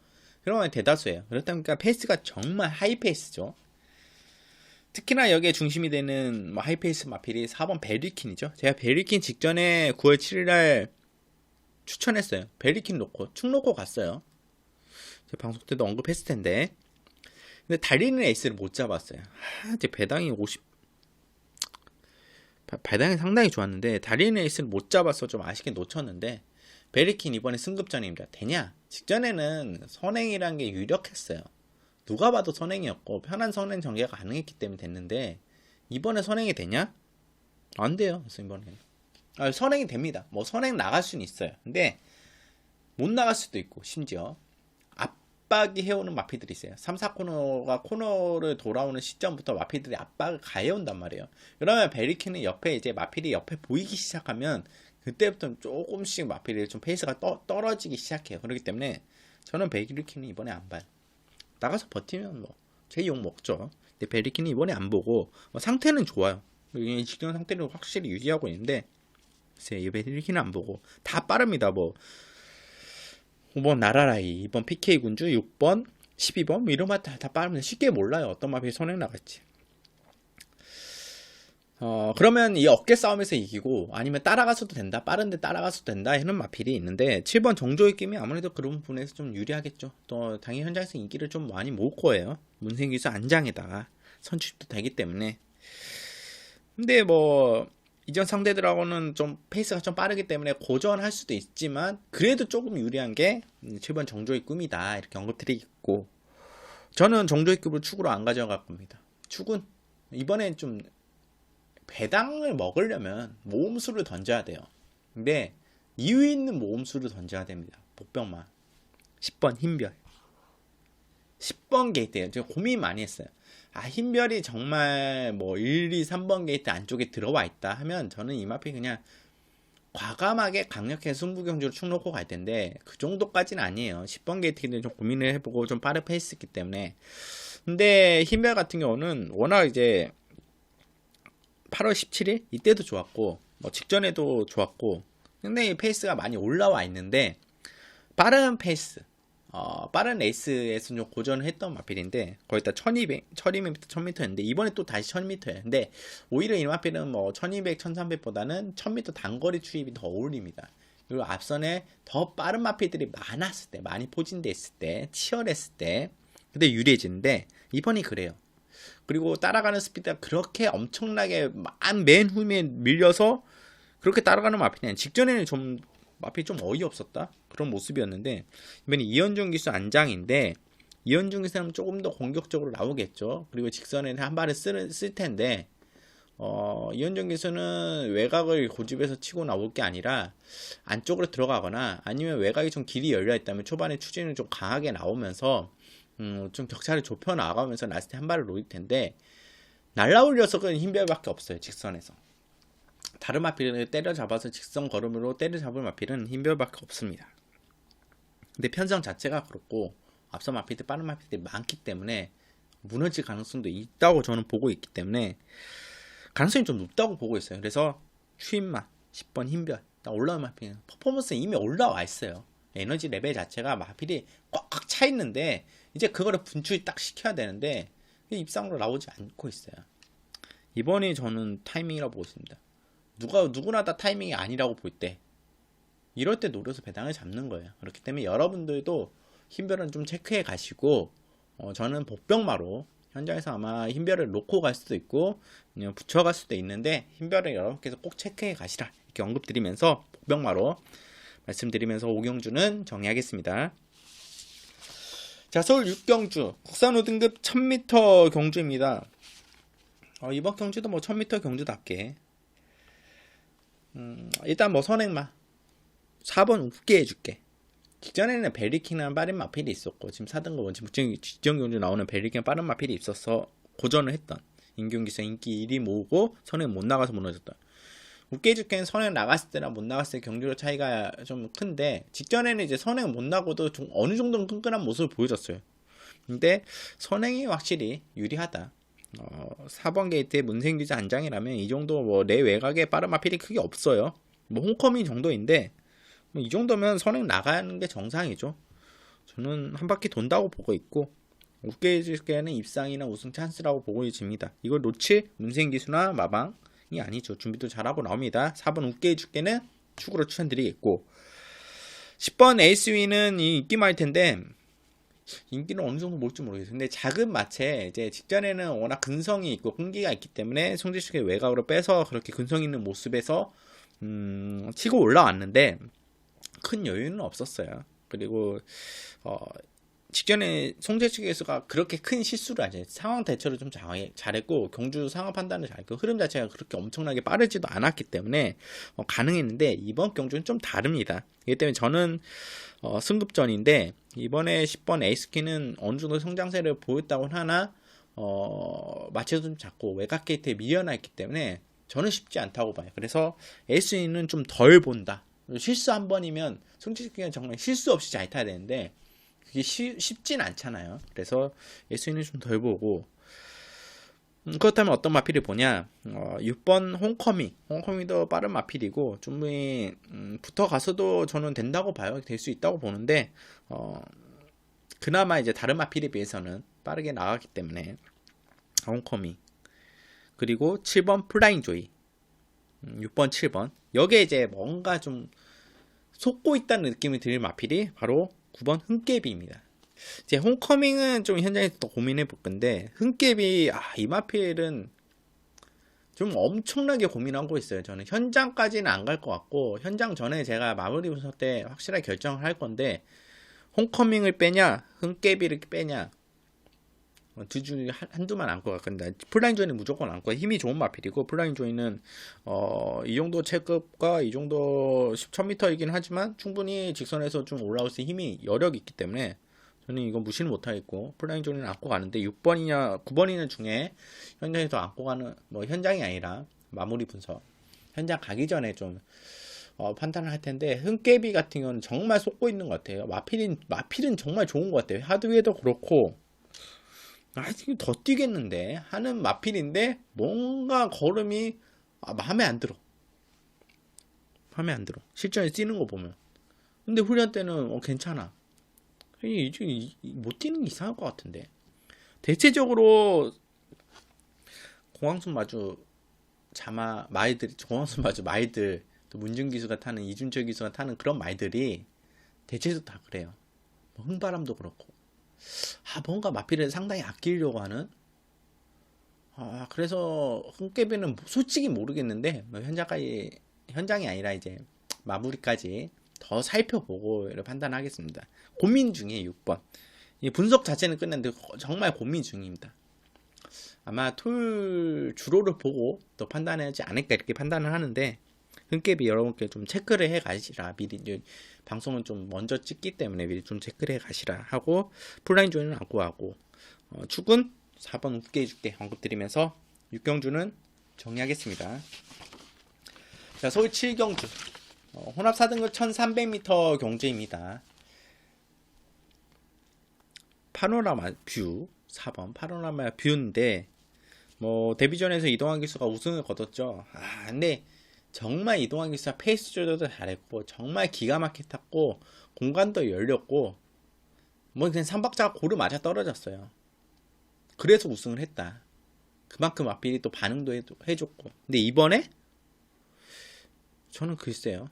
그러면 대다수예요. 그렇다 보니까 페이스가 정말 하이 페이스죠. 특히나 여기에 중심이 되는 뭐 하이페이스 마필이 4번 베리킨이죠. 제가 베리킨 직전에 9월 7일날 추천했어요. 베리킨 놓고 축 놓고 갔어요. 제가 방송 때도 언급했을 텐데. 근데 달리는 에이스를 못 잡았어요. 제 배당이 배당이 상당히 좋았는데 달리는 에이스를 못 잡아서 좀 아쉽게 놓쳤는데 베리킨 이번에 승급전입니다. 되냐? 직전에는 선행이란 게 유력했어요. 누가 봐도 선행이었고 편한 선행 전개가 가능했기 때문에 됐는데 이번에 선행이 되냐? 안 돼요. 그래서 이번에 선행이 됩니다. 뭐 선행 나갈 수는 있어요. 근데 못 나갈 수도 있고 심지어 압박이 해오는 마피들이 있어요. 3, 4코너가 코너를 돌아오는 시점부터 마피들이 압박을 가해온단 말이에요. 그러면 베리킨은 옆에 이제 마필이 옆에 보이기 시작하면 그때부터 조금씩 마필이 좀 페이스가 떨어지기 시작해요. 그렇기 때문에 저는 베리킨은 이번에 안 봐요. 나가서 버티면 뭐 제 욕 먹죠. 근데 베리킨이 이번에 안 보고 상태는 좋아요. 직전 상태를 확실히 유지하고 있는데 글쎄 이 베리킨은 안 보고 다 빠릅니다. 뭐 5번 나라라이, 2번 PK 군주, 6번 12번 뭐 이런 거 다 빠르면 쉽게 몰라요. 어떤 마필이 선행 나갈지. 그러면 이 어깨 싸움에서 이기고 아니면 따라가서도 된다, 빠른데 따라가서도 된다 하는 마필이 있는데 7번 정조의 김이 아무래도 그런 부분에서 좀 유리하겠죠. 또 당연히 현장에서 인기를 좀 많이 모을 거예요. 문생기수 안장에다가 선출도 되기 때문에. 근데 뭐 이전 상대들하고는 좀 페이스가 좀 빠르기 때문에 고전할 수도 있지만 그래도 조금 유리한 게 7번 정조의 꿈이다 이렇게 언급드리겠고, 저는 정조의급을 축으로 안 가져갈 겁니다. 축은 이번엔 좀 배당을 먹으려면 모험수를 던져야 돼요. 근데 이유 있는 모험수를 던져야 됩니다. 복병만. 10번 흰별. 10번 게이트예요. 제가 고민 많이 했어요. 흰별이 정말 뭐 1, 2, 3번 게이트 안쪽에 들어와 있다 하면 저는 이 마필 그냥 과감하게 강력하게 승부경주로 축 놓고 갈 텐데 그 정도까지는 아니에요. 10번 게이트는 좀 고민을 해보고 좀 빠른 페이스이기 때문에. 근데 흰별 같은 경우는 워낙 이제 8월 17일 이때도 좋았고 뭐 직전에도 좋았고 근데 이 페이스가 많이 올라와 있는데 빠른 페이스 빠른 레이스에서 좀 고전을 했던 마필인데 거의 다 1200, 1200m, 1000m였는데 이번에 또 다시 1000m예요. 근데 오히려 이 마필은 뭐 1200, 1300보다는 1000m 단거리 추입이 더 어울립니다. 그리고 앞선에 더 빠른 마필들이 많았을 때, 많이 포진돼 있을 때, 치열했을 때 그때 유리해지는데 이번이 그래요. 그리고 따라가는 스피드가 그렇게 엄청나게 맨 후에 밀려서 그렇게 따라가는 마필이 아니에요. 직전에는 좀 마필이 좀 어이없었다 그런 모습이었는데 이번에 이현중 기수 안장인데 이현중 기수는 조금 더 공격적으로 나오겠죠. 그리고 직선에 한 발을 쓸 텐데 이현중 기수는 외곽을 고집해서 치고 나올 게 아니라 안쪽으로 들어가거나 아니면 외곽이 좀 길이 열려 있다면 초반에 추진을 좀 강하게 나오면서 좀 격차를 좁혀 나가면서 라스트 한 발을 놓을 텐데 날라올 녀석은 흰별밖에 없어요. 직선에서 다른 마필을 때려잡아서 직선 걸음으로 때려잡을 마필은 흰별밖에 없습니다. 근데 편성 자체가 그렇고 앞서 마필들 빠른 마필들이 많기 때문에 무너질 가능성도 있다고 저는 보고 있기 때문에 가능성이 좀 높다고 보고 있어요. 그래서 추임마 10번 흰별 딱 올라온 마필은 퍼포먼스는 이미 올라와 있어요. 에너지 레벨 자체가 마필이 꽉꽉 차 있는데 이제 그거를 분출 딱 시켜야 되는데 입상으로 나오지 않고 있어요. 이번이 저는 타이밍이라고 보고 있습니다. 누구나 다 타이밍이 아니라고 볼 때 이럴 때 노려서 배당을 잡는 거예요. 그렇기 때문에 여러분들도 흰별은 좀 체크해 가시고 저는 복병마로 현장에서 아마 흰별을 놓고 갈 수도 있고 그냥 붙여갈 수도 있는데 흰별을 여러분께서 꼭 체크해 가시라 이렇게 언급드리면서 복병마로 말씀드리면서 오경주는 정리하겠습니다. 자, 서울 6경주 국산 5등급 1000m 경주입니다. 이번 경주도 뭐 1000m 경주답게 일단 뭐 선행마 4번 웃게 해줄게. 직전에는 베리킨이라는 빠른 마필이 있었고 지금 4등급 직전 경주 나오는 베리킨 빠른 마필이 있어서 고전을 했던 인경기사 인기 1위 모으고 선행 못 나가서 무너졌던 웃게이즈께는 선행 나갔을 때나 못 나갔을 때 경주로 차이가 좀 큰데 직전에는 이제 선행 못 나고도 좀 어느 정도는 끈끈한 모습을 보여줬어요. 근데 선행이 확실히 유리하다. 4번 게이트에 문생규제 안장이라면 이 정도 뭐 내 외곽에 빠른 마필이 크게 없어요. 뭐 홈커밍 정도인데 뭐 이 정도면 선행 나가는 게 정상이죠. 저는 한 바퀴 돈다고 보고 있고 웃게이즈께는 입상이나 우승 찬스라고 보고 있습니다. 이걸 놓칠 문생기수나 마방이 아니죠. 준비도 잘하고 나옵니다. 4번 웃게이즈께는 축으로 추천드리겠고 10번 에이스위는 이 인기 많을 텐데 인기는 어느 정도 몰지 모르겠어요. 근데 작은 마체 이제 직전에는 워낙 근성이 있고 끈기가 있기 때문에 송지식의 외곽으로 빼서 그렇게 근성 있는 모습에서 치고 올라왔는데 큰 여유는 없었어요. 그리고 직전에 송재식 선수가 그렇게 큰 실수를 하지 상황 대처를 좀 잘했고 경주 상황 판단을 잘했고 흐름 자체가 그렇게 엄청나게 빠르지도 않았기 때문에 가능했는데 이번 경주는 좀 다릅니다. 이기 때문에 저는 승급전인데 이번에 10번 에이스키는 어느 정도 성장세를 보였다고 하나 마체도 좀 작고 외곽 게이트에 밀려나 있기 때문에 저는 쉽지 않다고 봐요. 그래서 에이스는 좀 덜 본다. 실수 한 번이면 송재식은 정말 실수 없이 잘 타야 되는데 그게 쉽진 않잖아요. 그래서 에이스는 좀 덜 보고 그렇다면 어떤 마필을 보냐 6번 홍커밍도 빠른 마필이고 충분히 붙어가서도 저는 된다고 봐요. 될 수 있다고 보는데 그나마 이제 다른 마필에 비해서는 빠르게 나가기 때문에 홍커밍 그리고 7번 플라잉 조이 6번 7번 여기에 이제 뭔가 좀 속고 있다는 느낌이 드는 마필이 바로 9번 흥깨비입니다. 이제 홈커밍은 좀 현장에서 더 고민해 볼 건데 흥깨비 이 마필은 좀 엄청나게 고민하고 있어요. 저는 현장까지는 안 갈 것 같고 현장 전에 제가 마무리 분석 때 확실하게 결정을 할 건데 홈커밍을 빼냐 흥깨비를 빼냐 둘 중에 한두만 안고 갈 건데 플라잉 조이는 무조건 안고 힘이 좋은 마필이고 플라잉 조이는 이 정도 체급과 이 정도 1000m이긴 하지만 충분히 직선에서 좀 올라올 수 힘이 여력이 있기 때문에 저는 이건 무시는 못하겠고 플라잉 조이는 안고 가는데 6번이냐 9번이냐 중에 현장에서 안고 가는 뭐 현장이 아니라 마무리 분석 현장 가기 전에 좀 판단을 할 텐데 흥깨비 같은 경우는 정말 속고 있는 것 같아요. 마필은 정말 좋은 것 같아요. 하드웨어도 그렇고 지금 더 뛰겠는데 하는 마필인데 뭔가 걸음이 마음에 안 들어. 실전에 뛰는 거 보면. 근데 훈련 때는 괜찮아. 못 뛰는 게 이상할 것 같은데. 대체적으로 공항순 마주 공항순 마주 마이들 또 문준 기수가 타는 이준철 기수가 타는 그런 마이들이 대체적으로 다 그래요. 흥바람도 그렇고. 뭔가 마필을 상당히 아끼려고 하는 그래서 흥깨비는 솔직히 모르겠는데 현장이 아니라 이제 마무리까지 더 살펴보고 판단하겠습니다. 고민 중에 6번 이 분석 자체는 끝났는데 정말 고민 중입니다. 아마 주로를 보고 또 판단하지 않을까 이렇게 판단을 하는데 흥깨비 여러분께 좀 체크를 해 가시라. 미리 방송은 좀 먼저 찍기 때문에 미리 좀 체크를 해 가시라 하고 플라잉 조이는 안고 가고 축은 4번 웃게 해줄게 언급드리면서 6경주는 정리하겠습니다. 자, 서울 7경주 혼합 4등급 1300m 경주입니다. 파노라마 뷰 4번 파노라마 뷰인데 데뷔전에서 이동환 기수가 우승을 거뒀죠. 근데 정말 이동환 기수가 페이스 조절도 잘했고 정말 기가 막히게 탔고 공간도 열렸고 그냥 3박자가 고루 맞아 떨어졌어요. 그래서 우승을 했다. 그만큼 마필이 또 반응도 해줬고 근데 이번에 저는 글쎄요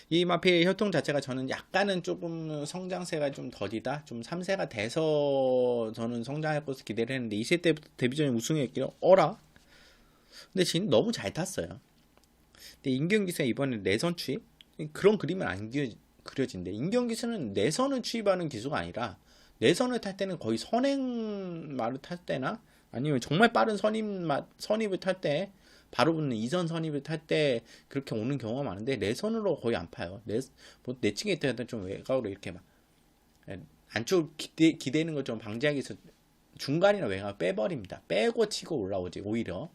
이 마필 혈통 자체가 저는 약간은 조금 성장세가 좀 더디다 좀 3세가 돼서 저는 성장할 것을 기대를 했는데 2세 때부터 데뷔전에 우승했기로 근데 지금 너무 잘 탔어요. 근데 임경기수가 이번에 내선 추입? 그런 그림은 안 그려진대. 임경기수는 내선을 추입하는 기수가 아니라 내선을 탈 때는 거의 선행마를 탈 때나 아니면 정말 빠른 선입을 탈 때 바로 붙는 2선 선입을 탈 때 그렇게 오는 경우가 많은데 내선으로 거의 안 파요. 내층에 있을 때는 좀 외곽으로 이렇게 막 안쪽 기대는 걸 좀 방지하기 위해서 중간이나 외곽을 빼버립니다. 빼고 치고 올라오지 오히려.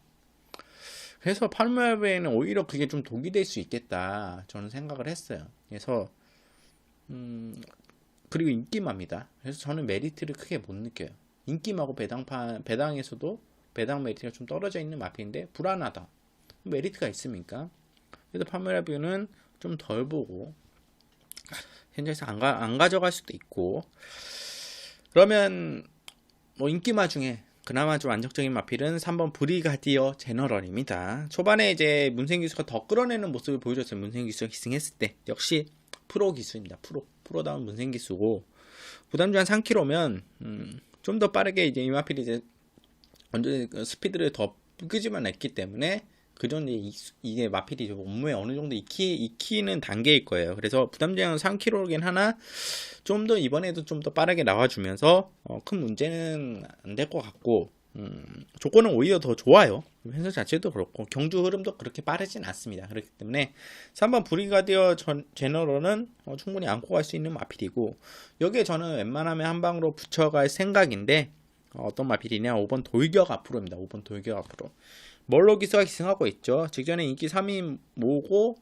그래서 팔무야베는 오히려 그게 좀 독이 될 수 있겠다 저는 생각을 했어요. 그래서 그리고 인기마입니다. 그래서 저는 메리트를 크게 못 느껴요. 인기마고 배당에서도 배당 메리트가 좀 떨어져 있는 마필인데 불안하다. 메리트가 있습니까? 그래서 팔무야베는 좀 덜 보고 현장에서 안 가져갈 수도 있고. 그러면 뭐 인기마 중에 그나마 좀 안정적인 마필은 3번 브리가디어 제너럴입니다. 초반에 이제 문세인 기수가 더 끌어내는 모습을 보여줬어요. 문세인 기수가 기승했을 때 역시 프로 기수입니다. 프로다운 문세인 기수고, 부담주 한 3km면 좀 더 빠르게 이제 이 마필이 이제 완전 스피드를 더 끄집어냈기 때문에 그전 이게 마필이 업무에 어느 정도 익히는 단계일 거예요. 그래서 부담주행은 3km긴 하나 좀 더 이번에도 좀 더 빠르게 나와주면서 큰 문제는 안 될 것 같고, 조건은 오히려 더 좋아요. 횡성 자체도 그렇고 경주 흐름도 그렇게 빠르진 않습니다. 그렇기 때문에 3번 브리가디어 제너럴은 충분히 안고 갈 수 있는 마필이고, 여기에 저는 웬만하면 한 방으로 붙여갈 생각인데 어떤 마필이냐, 5번 돌격 앞으로입니다. 5번 돌격 앞으로. 멀로 기수가 기승하고 있죠. 직전에 인기 3위 모으고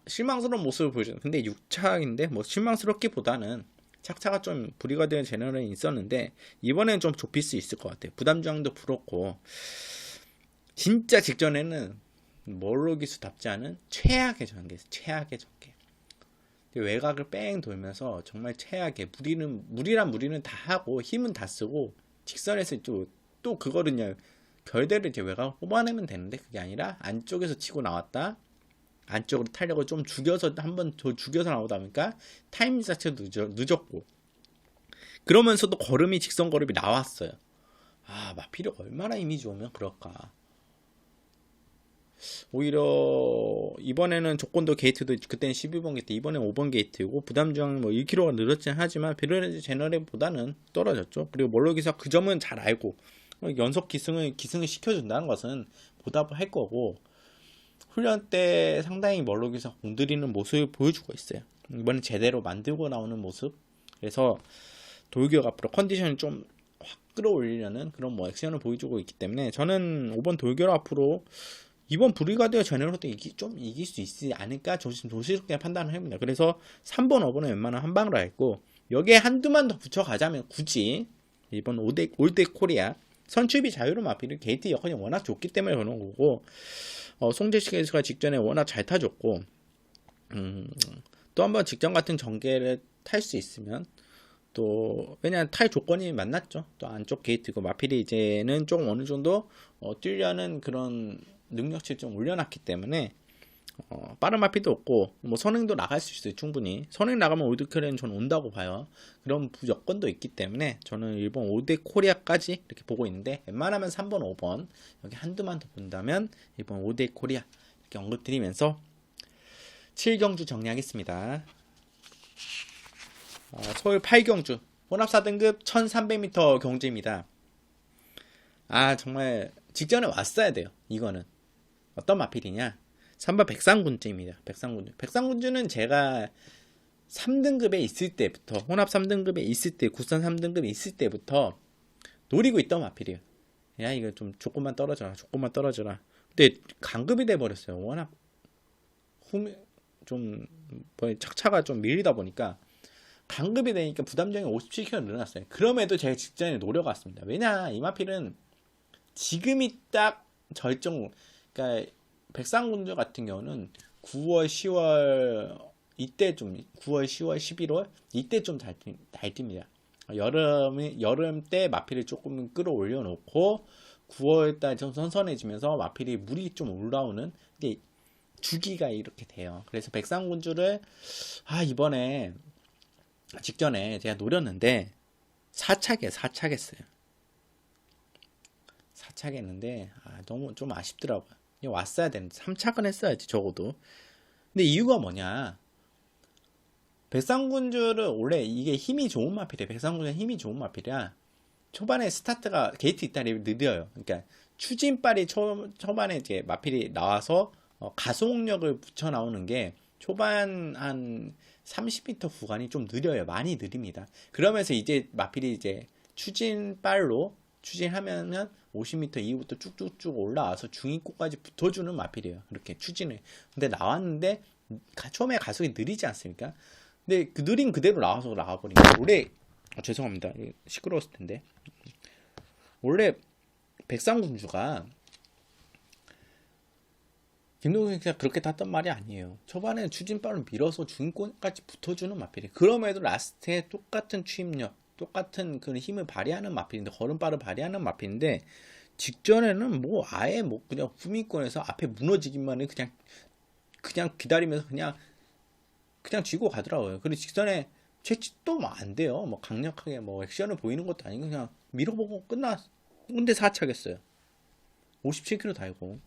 실망스러운 모습을 보여주는, 근데 6차인데 뭐 실망스럽기보다는 착차가 좀 브리가디어 제너럴이 있었는데 이번에는 좀 좁힐 수 있을 것 같아요. 부담저항도 부럽고, 진짜 직전에는 멀로 기수답지 않은 최악의 전개, 최악의 전개. 외곽을 뺑 돌면서 정말 최악의 무리란 무리는 다 하고 힘은 다 쓰고 직선에서 또 그거는요, 결대로 이제 외곽을 뽑아내면 되는데 그게 아니라 안쪽에서 치고 나왔다, 안쪽으로 타려고 좀 죽여서 한 번 더 죽여서 나오다 보니까 타이밍 자체도 늦었고, 그러면서도 걸음이 직선 걸음이 나왔어요. 마필이 얼마나 힘이 좋으면 그럴까. 오히려 이번에는 조건도 게이트도 그때는 12번 게이트, 이번엔 5번 게이트고, 부담주행 뭐 1km가 늘었긴 하지만 베르네즈 제너럴보다는 떨어졌죠. 그리고 멀로 기사 그 점은 잘 알고 연속 기승을 시켜준다는 것은 보답을 할 거고, 훈련 때 상당히 멀로 기사 공들이는 모습을 보여주고 있어요. 이번엔 제대로 만들고 나오는 모습. 그래서 돌격 앞으로 컨디션을 좀 확 끌어올리려는 그런 뭐 액션을 보여주고 있기 때문에 저는 5번 돌격 앞으로 이번 브리가디어 제너럴도 좀 이길 수 있지 않을까 조심스럽게 판단을 해봅니다. 그래서 3번, 5번은 웬만하면 한 방으로 했고, 여기에 한두만 더 붙여가자면 굳이 이번 올드 코리아 선출비 자유로 마필을 게이트 여건이 워낙 좋기 때문에 그런 거고, 송재식 선수가 직전에 워낙 잘 타줬고, 또 한 번 직전 같은 전개를 탈 수 있으면, 또 왜냐면 탈 조건이 맞났죠. 또 안쪽 게이트고, 마필이 이제는 좀 어느 정도 뛰려는 그런 능력치를 좀 올려놨기 때문에 빠른 마필도 없고, 뭐 선행도 나갈 수 있어요. 충분히 선행 나가면 올드코리아는 저는 온다고 봐요. 그런 여건도 있기 때문에 저는 일본 올드 코리아까지 이렇게 보고 있는데, 웬만하면 3번, 5번 여기 한두만 더 본다면 일본 올드 코리아 이렇게 언급드리면서 7경주 정리하겠습니다. 서울 8경주 혼합 4등급 1300m 경주입니다. 정말 직전에 왔어야 돼요. 이거는 어떤 마필이냐, 3번 백상군주입니다. 백상군주는 제가 3등급에 있을 때부터, 혼합 3등급에 있을 때, 국산 3등급에 있을 때부터 노리고 있던 마필이에요. 야, 이거 좀 조금만 떨어져라. 근데 강급이 돼버렸어요. 워낙 좀 착차가 좀 밀리다 보니까 강급이 되니까 부담정이 57kg 늘어났어요. 그럼에도 제가 직전에 노려갔습니다. 왜냐, 이 마필은 지금이 딱 그러니까 백상군주 같은 경우는 9월, 10월 이때 좀 9월, 10월, 11월 이때 좀 잘 뜁니다. 여름 때 마필을 조금 끌어올려 놓고 9월 달 좀 선선해지면서 마필이 물이 좀 올라오는 게 주기가 이렇게 돼요. 그래서 백상군주를 이번에 직전에 제가 노렸는데 사착했어요. 사착했는데 너무 좀 아쉽더라고요. 왔어야 되는데 3착은 했어야지 적어도. 근데 이유가 뭐냐, 백상군주를 원래 이게 힘이 좋은 마필이에요. 백상군주는 힘이 좋은 마필이야. 초반에 스타트가 게이트 이탈이 느려요. 그러니까 추진빨이 초반에 이제 마필이 나와서 가속력을 붙여 나오는 게 초반 한 30m 구간이 좀 느려요. 많이 느립니다. 그러면서 이제 마필이 이제 추진빨로 추진하면은 50m 이후부터 쭉쭉쭉 올라와서 중위권까지 붙어주는 마필이에요. 그렇게 추진을. 근데 나왔는데 처음에 가속이 느리지 않습니까? 근데 그 느린 그대로 나와버린 거예요. 원래 죄송합니다. 시끄러웠을 텐데. 원래 백상군주가 김동현 씨가 그렇게 탔던 말이 아니에요. 초반에 추진바를 밀어서 중위권까지 붙어주는 마필이에요. 그럼에도 라스트에 똑같은 추임력, 똑같은 그 힘을 발휘하는 마필인데, 걸음바를 발휘하는 마필인데, 직전에는 뭐 아예 뭐 그냥 후미권에서 앞에 무너지기만 해 그냥 기다리면서 그냥 쥐고 가더라고요. 그리고 직전에 채찍도 뭐 안 돼요. 뭐 강력하게 뭐 액션을 보이는 것도 아니고 그냥 밀어보고 근데 4차겠어요. 57km 달고.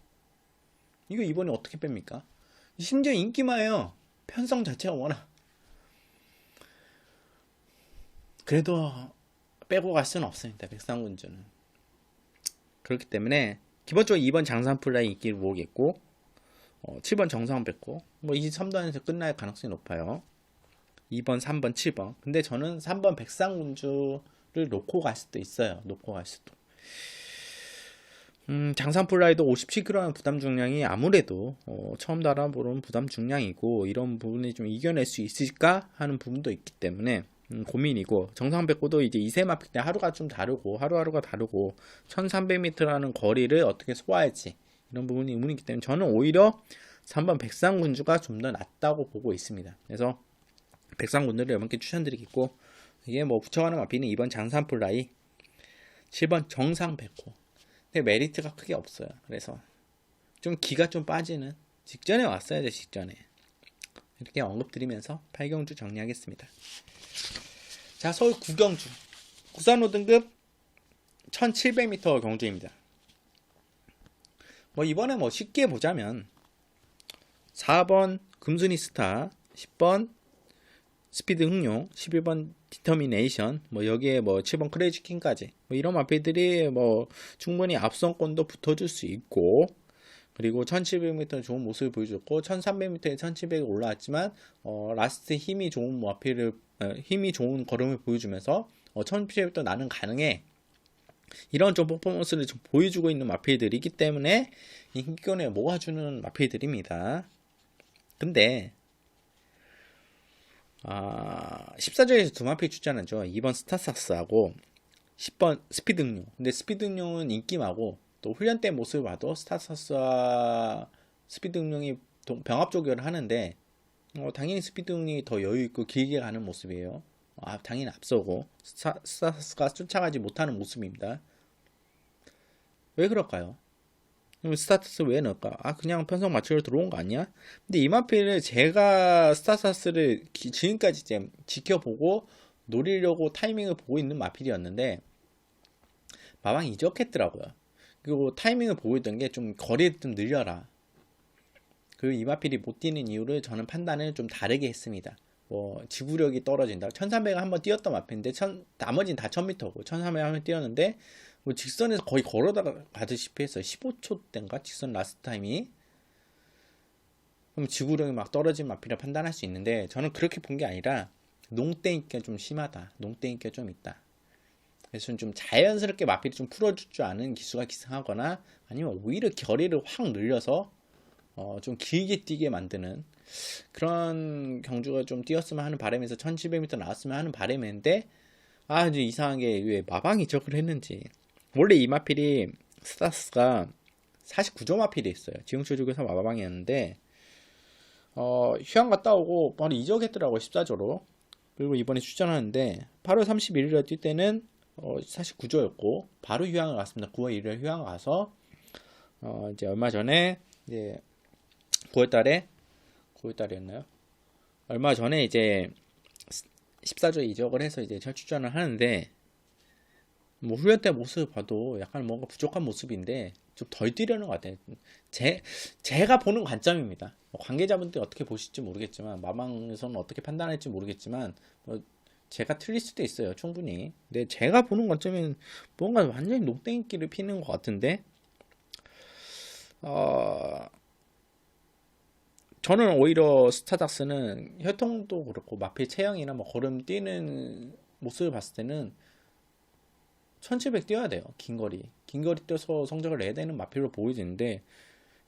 이거 이번에 어떻게 뺍니까? 심지어 인기마예요. 편성 자체가 워낙. 그래도 빼고 갈 수는 없습니다. 백상군주는. 그렇기 때문에 기본적으로 2번 장산플라이 인기를 모으겠고 7번 정상 뺐고 뭐 23단에서 끝날 가능성이 높아요. 2번, 3번, 7번. 근데 저는 3번 백상군주를 놓고 갈 수도 있어요. 놓고 갈 수도. 장산플라이도 57kg의 부담 중량이 아무래도 처음 달아보는 부담 중량이고 이런 부분이 좀 이겨낼 수 있을까 하는 부분도 있기 때문에 고민이고, 정상 백고도 이제 2세 마필 때 하루가 좀 다르고 하루하루가 다르고 1300m라는 거리를 어떻게 소화할지 이런 부분이 의문이기 때문에 저는 오히려 3번 백상군주가 좀 더 낫다고 보고 있습니다. 그래서 백상군주를 여러분께 추천드리겠고, 이게 뭐 붙여가는 마필은 2번 장산플라이, 7번 정상 백호. 근데 메리트가 크게 없어요. 그래서 좀 기가 좀 빠지는, 직전에 왔어야죠. 직전에. 이렇게 언급드리면서 8경주 정리하겠습니다. 자, 서울 9경주 구산호 등급 1700m 경주입니다. 뭐 이번에 뭐 쉽게 보자면 4번 금순이 스타, 10번 스피드 흥룡, 11번 디터미네이션, 뭐 여기에 뭐 7번 크레이지 킹까지 뭐 이런 마필들이 뭐 충분히 앞선권도 붙어줄 수 있고, 그리고 1700m 좋은 모습을 보여줬고 1300m에 1700이 올라왔지만 라스트 힘이 좋은 마필을 힘이 좋은 걸음을 보여주면서 1700m 나는 가능해, 이런 좀 퍼포먼스를 좀 보여주고 있는 마필들이기 때문에 인기권에 모아주는 마필들입니다. 근데 14조에서 두 마필 출전하죠. 2번 스타삭스하고 10번 스피드응용. 근데 스피드응용은 인기마고 또 훈련 때 모습을 봐도 스타삭스와 스피드응용이 병합조결을 하는데 당연히 스피드응용이 더 여유있고 길게 가는 모습이에요. 당연히 앞서고 스타삭스가 쫓아가지 못하는 모습입니다. 왜 그럴까요? 스타터스 왜 넣을까? 그냥 편성 맞추려 들어온 거 아니야? 근데 이 마필을 제가 스타터스를 지금까지 이제 지켜보고 노리려고 타이밍을 보고 있는 마필이었는데 마방이 이적했더라고요. 그리고 타이밍을 보고 있던 게 좀 거리를 좀 늘려라. 그리고 이 마필이 못 뛰는 이유를 저는 판단을 좀 다르게 했습니다. 뭐 지구력이 떨어진다. 1300을 한번 뛰었던 마필인데 나머지는 다 1000m고 1300을 한번 뛰었는데 뭐 직선에서 거의 걸어가다시피 했어요. 15초 때인가 직선 라스트 타임이. 그럼 지구력이 막 떨어진 마필을 판단할 수 있는데 저는 그렇게 본 게 아니라 농대 인기가 좀 심하다. 농대 인기가 좀 있다. 그래서 좀 자연스럽게 마필이 좀 풀어줄 줄 아는 기수가 기승하거나 아니면 오히려 거리를 확 늘려서 좀 길게 뛰게 만드는 그런 경주가 좀 뛰었으면 하는 바람에서 1700m 나왔으면 하는 바람인데 이제 이상하게 왜 마방이 적을 했는지. 원래 이 마필이 스타스가 49조 마필이 있어요. 지형초족에서 마방이었는데 휴양 갔다 오고 바로 이적했더라고요. 14조로. 그리고 이번에 출전하는데 8월 31일에 뛸 때는 49조였고 바로 휴양을 갔습니다. 9월 1일 휴양 가서 이제 얼마 전에 이제 9월달이었나요? 얼마 전에 이제 14조에 이적을 해서 이제 출전을 하는데 뭐 훈련 때 모습을 봐도 약간 뭔가 부족한 모습인데 좀 덜 뛰려는 것 같아요. 제가 보는 관점입니다. 관계자분들이 어떻게 보실지 모르겠지만 마방에서는 어떻게 판단할지 모르겠지만 제가 틀릴 수도 있어요. 충분히. 근데 제가 보는 관점은 뭔가 완전히 녹땡이끼를 피는 것 같은데 저는 오히려 스타닥스는 혈통도 그렇고 마필 체형이나 뭐 걸음 뛰는 모습을 봤을 때는 1700 뛰어야 돼요. 긴 거리. 긴 거리 뛰어서 성적을 내야 되는 마필로 보여지는데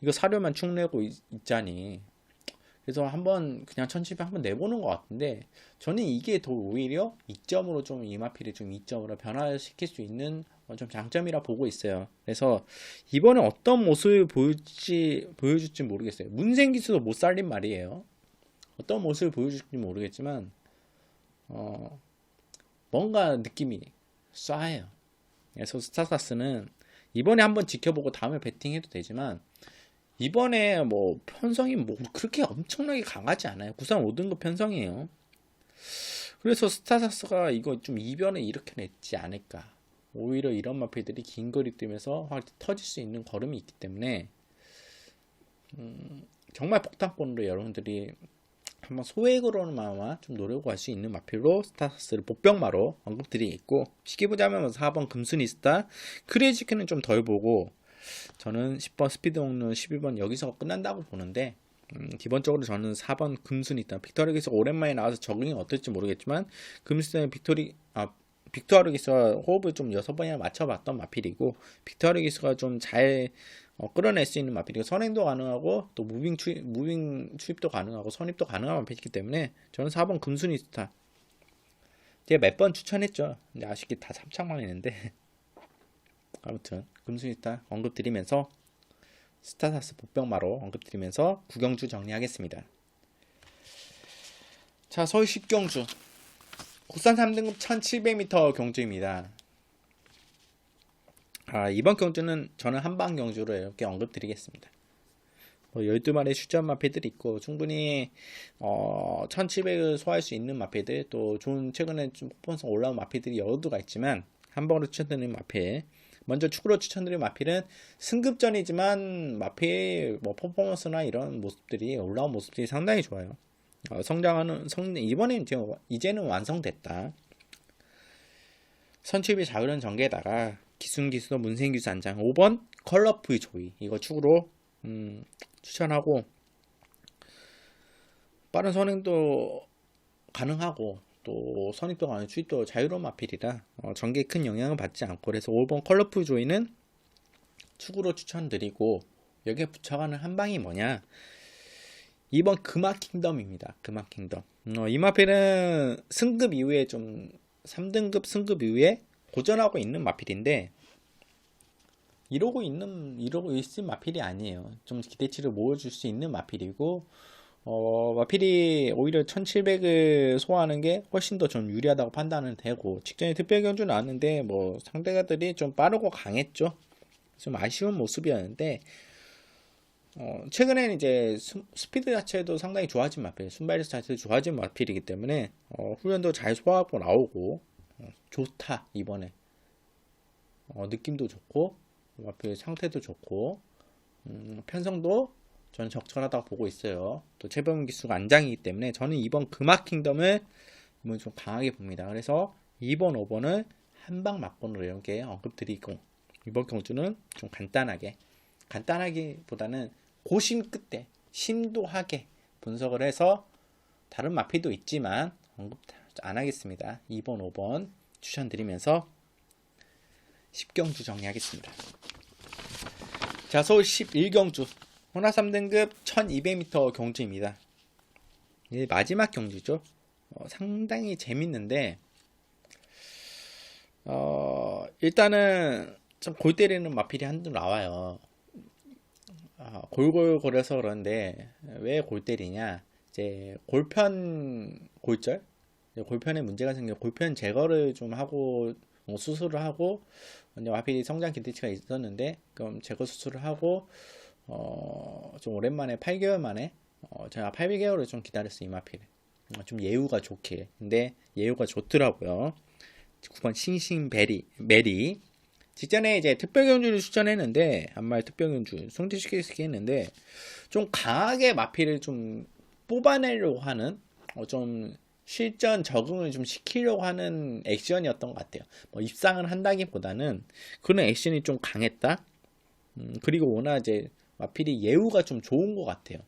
이거 사료만 축 내고 있자니. 그래서 한번 그냥 1700 한번 내보는 것 같은데 저는 이게 더 오히려 이점으로 좀 이마필을 좀 이점으로 변화시킬 수 있는 좀 장점이라 보고 있어요. 그래서 이번에 어떤 모습을 보여줄지 모르겠어요. 문생기수도 못 살린 말이에요. 어떤 모습을 보여줄지 모르겠지만 뭔가 느낌이 쏴해요. 그래서 스타사스는 이번에 한번 지켜보고 다음에 배팅해도 되지만 이번에 뭐 편성이 뭐 그렇게 엄청나게 강하지 않아요. 구산 5등급 편성이에요. 그래서 스타사스가 이거 좀 이변을 일으켜 냈지 않을까. 오히려 이런 마필들이 긴 거리 뛰면서 확 터질 수 있는 걸음이 있기 때문에 정말 폭탄권으로 여러분들이 한번 소액으로나마 좀 노려고 할 수 있는 마필로 스타사스를 복병마로 언급드리겠고, 쉽게 보자면 4번 금순이스타, 크레이지크는 좀 덜 보고 저는 10번 스피드 옥룬, 11번 여기서 끝난다고 보는데 기본적으로 저는 4번 금순이스타, 빅토르기스 오랜만에 나와서 적응이 어떨지 모르겠지만 금순이스타는 빅토르기스와 호흡을 좀 6번이나 맞춰봤던 마필이고, 빅토르기스가 좀 잘 끌어낼 수 있는 마필이고, 선행도 가능하고 또 무빙 추입도 가능하고 선입도 가능한 마필이기 때문에 저는 4번 금순이스타 제가 몇 번 추천했죠. 근데 아쉽게 다 참착망했는데 아무튼 금순이스타 언급드리면서 스타사스 복병마로 언급드리면서 구경주 정리하겠습니다. 자, 서울 10경주 국산 3등급 1700m 경주입니다. 이번 경주는 저는 한방 경주로 이렇게 언급드리겠습니다. 12마리 출전 마필들이 있고 충분히 1700을 소화할 수 있는 마필들, 또 좋은 최근에 좀 퍼포먼스 올라온 마필들이 여러 두가 있지만 한방으로 추천드리는 마필, 먼저 축으로 추천드리는 마필은 승급전이지만 마필 퍼포먼스나 이런 모습들이 올라온 모습들이 상당히 좋아요. 성장하는 이번엔 이제는 완성됐다. 선취비 자유런 전개에다가 기순기수도 문생기수 안장, 5번 컬러풀 조이, 이거 축으로 추천하고, 빠른 선행도 가능하고 또 선입도 가능, 추입도 자유로운 마필이라 전개에 큰 영향을 받지 않고, 그래서 5번 컬러풀 조이는 축으로 추천드리고, 여기에 붙여가는 한방이 뭐냐, 2번 금화킹덤입니다. 금화킹덤. 이 마필은 승급 이후에 좀 3등급 승급 이후에 고전하고 있는 마필인데 이러고 있을 마필이 아니에요. 좀 기대치를 모아줄 수 있는 마필이고, 마필이 오히려 1700을 소화하는 게 훨씬 더 좀 유리하다고 판단은 되고, 직전에 특별경주 나왔는데 상대가들이 좀 빠르고 강했죠. 좀 아쉬운 모습이었는데 최근에는 이제 스피드 자체도 상당히 좋아진 마필, 순발력 자체도 좋아진 마필이기 때문에 훈련도 잘 소화하고 나오고 좋다. 이번에 느낌도 좋고 마필 상태도 좋고 편성도 저는 적절하다고 보고 있어요. 또 최범 기수가 안장이기 때문에 저는 이번 금화킹덤을 이번 좀 강하게 봅니다. 그래서 2번, 5번을 한방 막권으로 이렇게 언급드리고, 이번 경주는 좀 간단하기보다는 고심 끝에 심도하게 분석을 해서 다른 마필도 있지만 언급 안 하겠습니다. 2번, 5번 추천드리면서 10경주 정리하겠습니다. 자, 서울 11경주 혼합 3등급 1200m 경주입니다. 이제 마지막 경주죠. 상당히 재밌는데 일단은 좀 골 때리는 마필이 한두 나와요. 골골골해서 그런데 왜 골 때리냐, 이제 골절에 문제가 생겨 골편 제거를 좀 하고 수술을 하고, 이제 마필이 성장 기대치가 있었는데 그럼 제거 수술을 하고 좀 오랜만에 8개월 만에 제가 8개월을 좀 기다렸어요. 이 마필 좀 예우가 좋게. 근데 예우가 좋더라고요. 9번 싱싱메리, 직전에 이제 특별경주를 추천했는데 한말 특별경주 승진시키기 했는데 좀 강하게 마필을 좀 뽑아내려고 하는 좀 실전 적응을 좀 시키려고 하는 액션이었던 것 같아요. 입상을 한다기보다는 그런 액션이 좀 강했다. 그리고 워낙 이제 마필이 예우가 좀 좋은 것 같아요.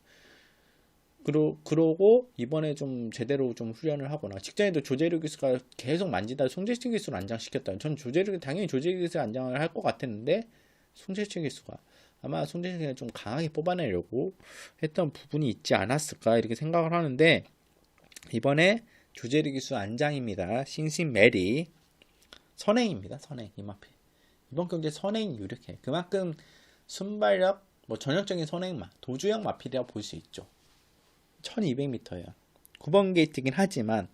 그러고 이번에 좀 제대로 좀 훈련을 하거나 직전에도 조재료 기수가 계속 만지다 송재식 기수를 안장시켰다. 전 당연히 조재료 기수 안장을 할 것 같았는데 송재식 기수가 아마 송재식을 좀 강하게 뽑아내려고 했던 부분이 있지 않았을까 이렇게 생각을 하는데 이번에 조재료 기수 안장입니다. 싱싱 메리 선행입니다. 선행 이마필 이번 경기에 선행이 유력해. 그만큼 순발력 뭐 전형적인 선행마 도주형 마필이라고 볼 수 있죠. 1200m예요. 9번 게이트긴 하지만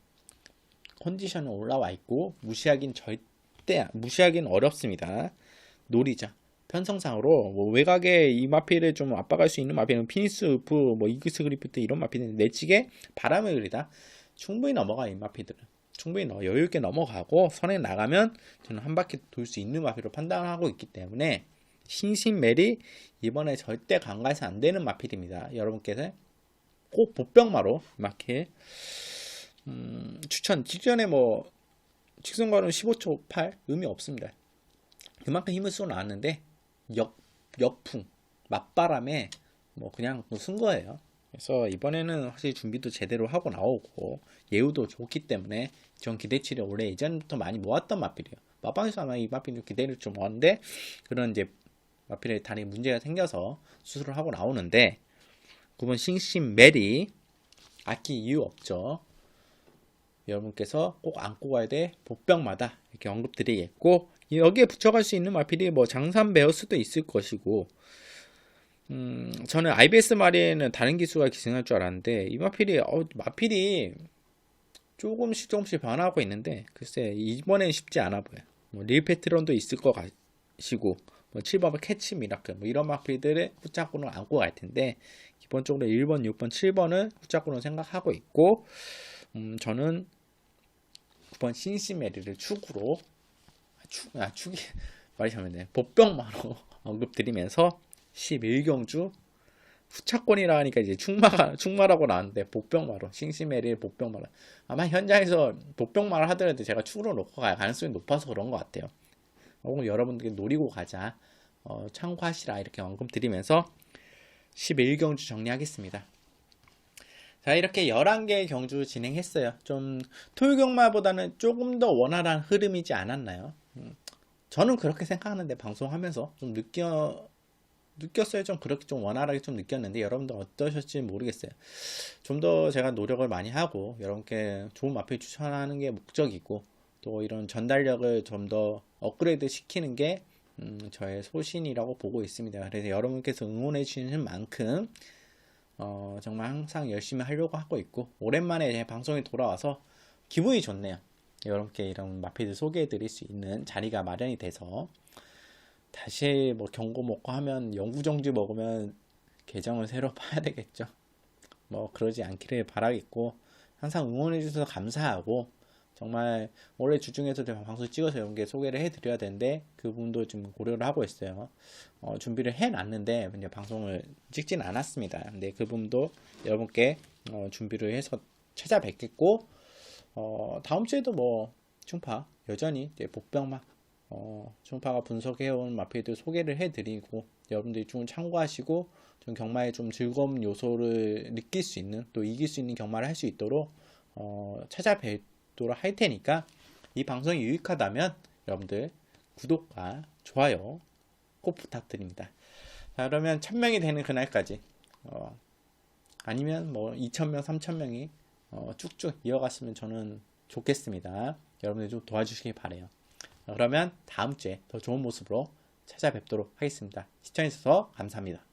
컨디션은 올라와 있고 무시하긴 어렵습니다. 노리자. 편성상으로 뭐 외곽에 이 마필을 좀 압박할 수 있는 마필은 피니스 우프, 뭐 이그스 그리프트 이런 마필은 내치게 바람을 그리다 충분히 넘어가. 이 마필들은 충분히 여유 있게 넘어가고 선에 나가면 저는 한 바퀴 돌 수 있는 마필로 판단하고 있기 때문에 신신멜이 이번에 절대 간과해서 안 되는 마필입니다. 여러분께서 꼭 보병마로 마필 추천. 직전에 뭐 직선거는 15초 8 의미 없습니다. 그만큼 힘을 쏘 나왔는데 역풍 맞바람에 뭐 그냥 쓴 거예요. 그래서 이번에는 확실히 준비도 제대로 하고 나오고 예우도 좋기 때문에 전 기대치를 원래 예전부터 많이 모았던 마필이에요. 마방에서 아마 이 마필 기대를 좀 모았는데 그런 이제 마필의 다리에 문제가 생겨서 수술을 하고 나오는데 9번 싱싱 메리 아낄 이유 없죠. 여러분께서 꼭 안고 가야 돼. 보병마다 이렇게 언급드리겠고 여기에 붙여갈 수 있는 마필이 뭐 장산 베어스도 있을 것이고 저는 IBS 마리에는 다른 기수가 기승할 줄 알았는데 이 마필이 조금씩 변화하고 있는데 글쎄 이번엔 쉽지 않아 보여요. 뭐 릴패트론도 있을 것 같시고 뭐 7번 캐치 미라클 뭐 이런 마필들을 후짝으로 안고 갈 텐데 기본적으로 1번, 6번, 7번을 후짝으로 생각하고 있고 저는 9번 신시메리를 축으로 축이 말이 잘못네 보병마로 언급드리면서 11경주 후차권이라 하니까 이제 축마라고 나왔는데 복병마로 싱시메리의 복병마로 아마 현장에서 복병마를 하더라도 제가 축으로 놓고 갈 가능성이 높아서 그런 것 같아요. 혹은 여러분들께 노리고 가자 참고하시라 이렇게 언급드리면서 11경주 정리하겠습니다. 자 이렇게 11개의 경주 진행했어요. 좀 토요경마보다는 조금 더 원활한 흐름이지 않았나요? 저는 그렇게 생각하는데 방송하면서 좀 느꼈어요. 좀 그렇게 좀 원활하게 좀 느꼈는데 여러분들 어떠셨지 모르겠어요. 좀 더 제가 노력을 많이 하고 여러분께 좋은 마필 추천하는 게 목적이고 또 이런 전달력을 좀 더 업그레이드 시키는 게 저의 소신이라고 보고 있습니다. 그래서 여러분께서 응원해 주시는 만큼 정말 항상 열심히 하려고 하고 있고 오랜만에 제 방송에 돌아와서 기분이 좋네요. 여러분께 이런 마필들 소개해 드릴 수 있는 자리가 마련이 돼서 다시 뭐 경고 먹고 하면 영구정지 먹으면 계정을 새로 파야 되겠죠. 뭐 그러지 않기를 바라겠고 항상 응원해 주셔서 감사하고 정말 올해 주중에서도 방송 찍어서 이런 게 소개를 해드려야 되는데 그 부분도 지금 고려를 하고 있어요. 준비를 해놨는데 이제 방송을 찍지는 않았습니다. 근데 그 부분도 여러분께 준비를 해서 찾아뵙겠고 다음 주에도 뭐 충파 여전히 이제 복병막 충파가 분석해온 마필들 소개를 해드리고 여러분들이 좀 참고하시고 좀 경마에 좀 즐거운 요소를 느낄 수 있는 또 이길 수 있는 경마를 할 수 있도록 찾아뵙도록 할 테니까 이 방송이 유익하다면 여러분들 구독과 좋아요 꼭 부탁드립니다. 자, 그러면 1000명이 되는 그날까지 아니면 뭐 2000명 3000명이 쭉쭉 이어갔으면 저는 좋겠습니다. 여러분들 좀 도와주시기 바래요. 그러면 다음 주에 더 좋은 모습으로 찾아뵙도록 하겠습니다. 시청해주셔서 감사합니다.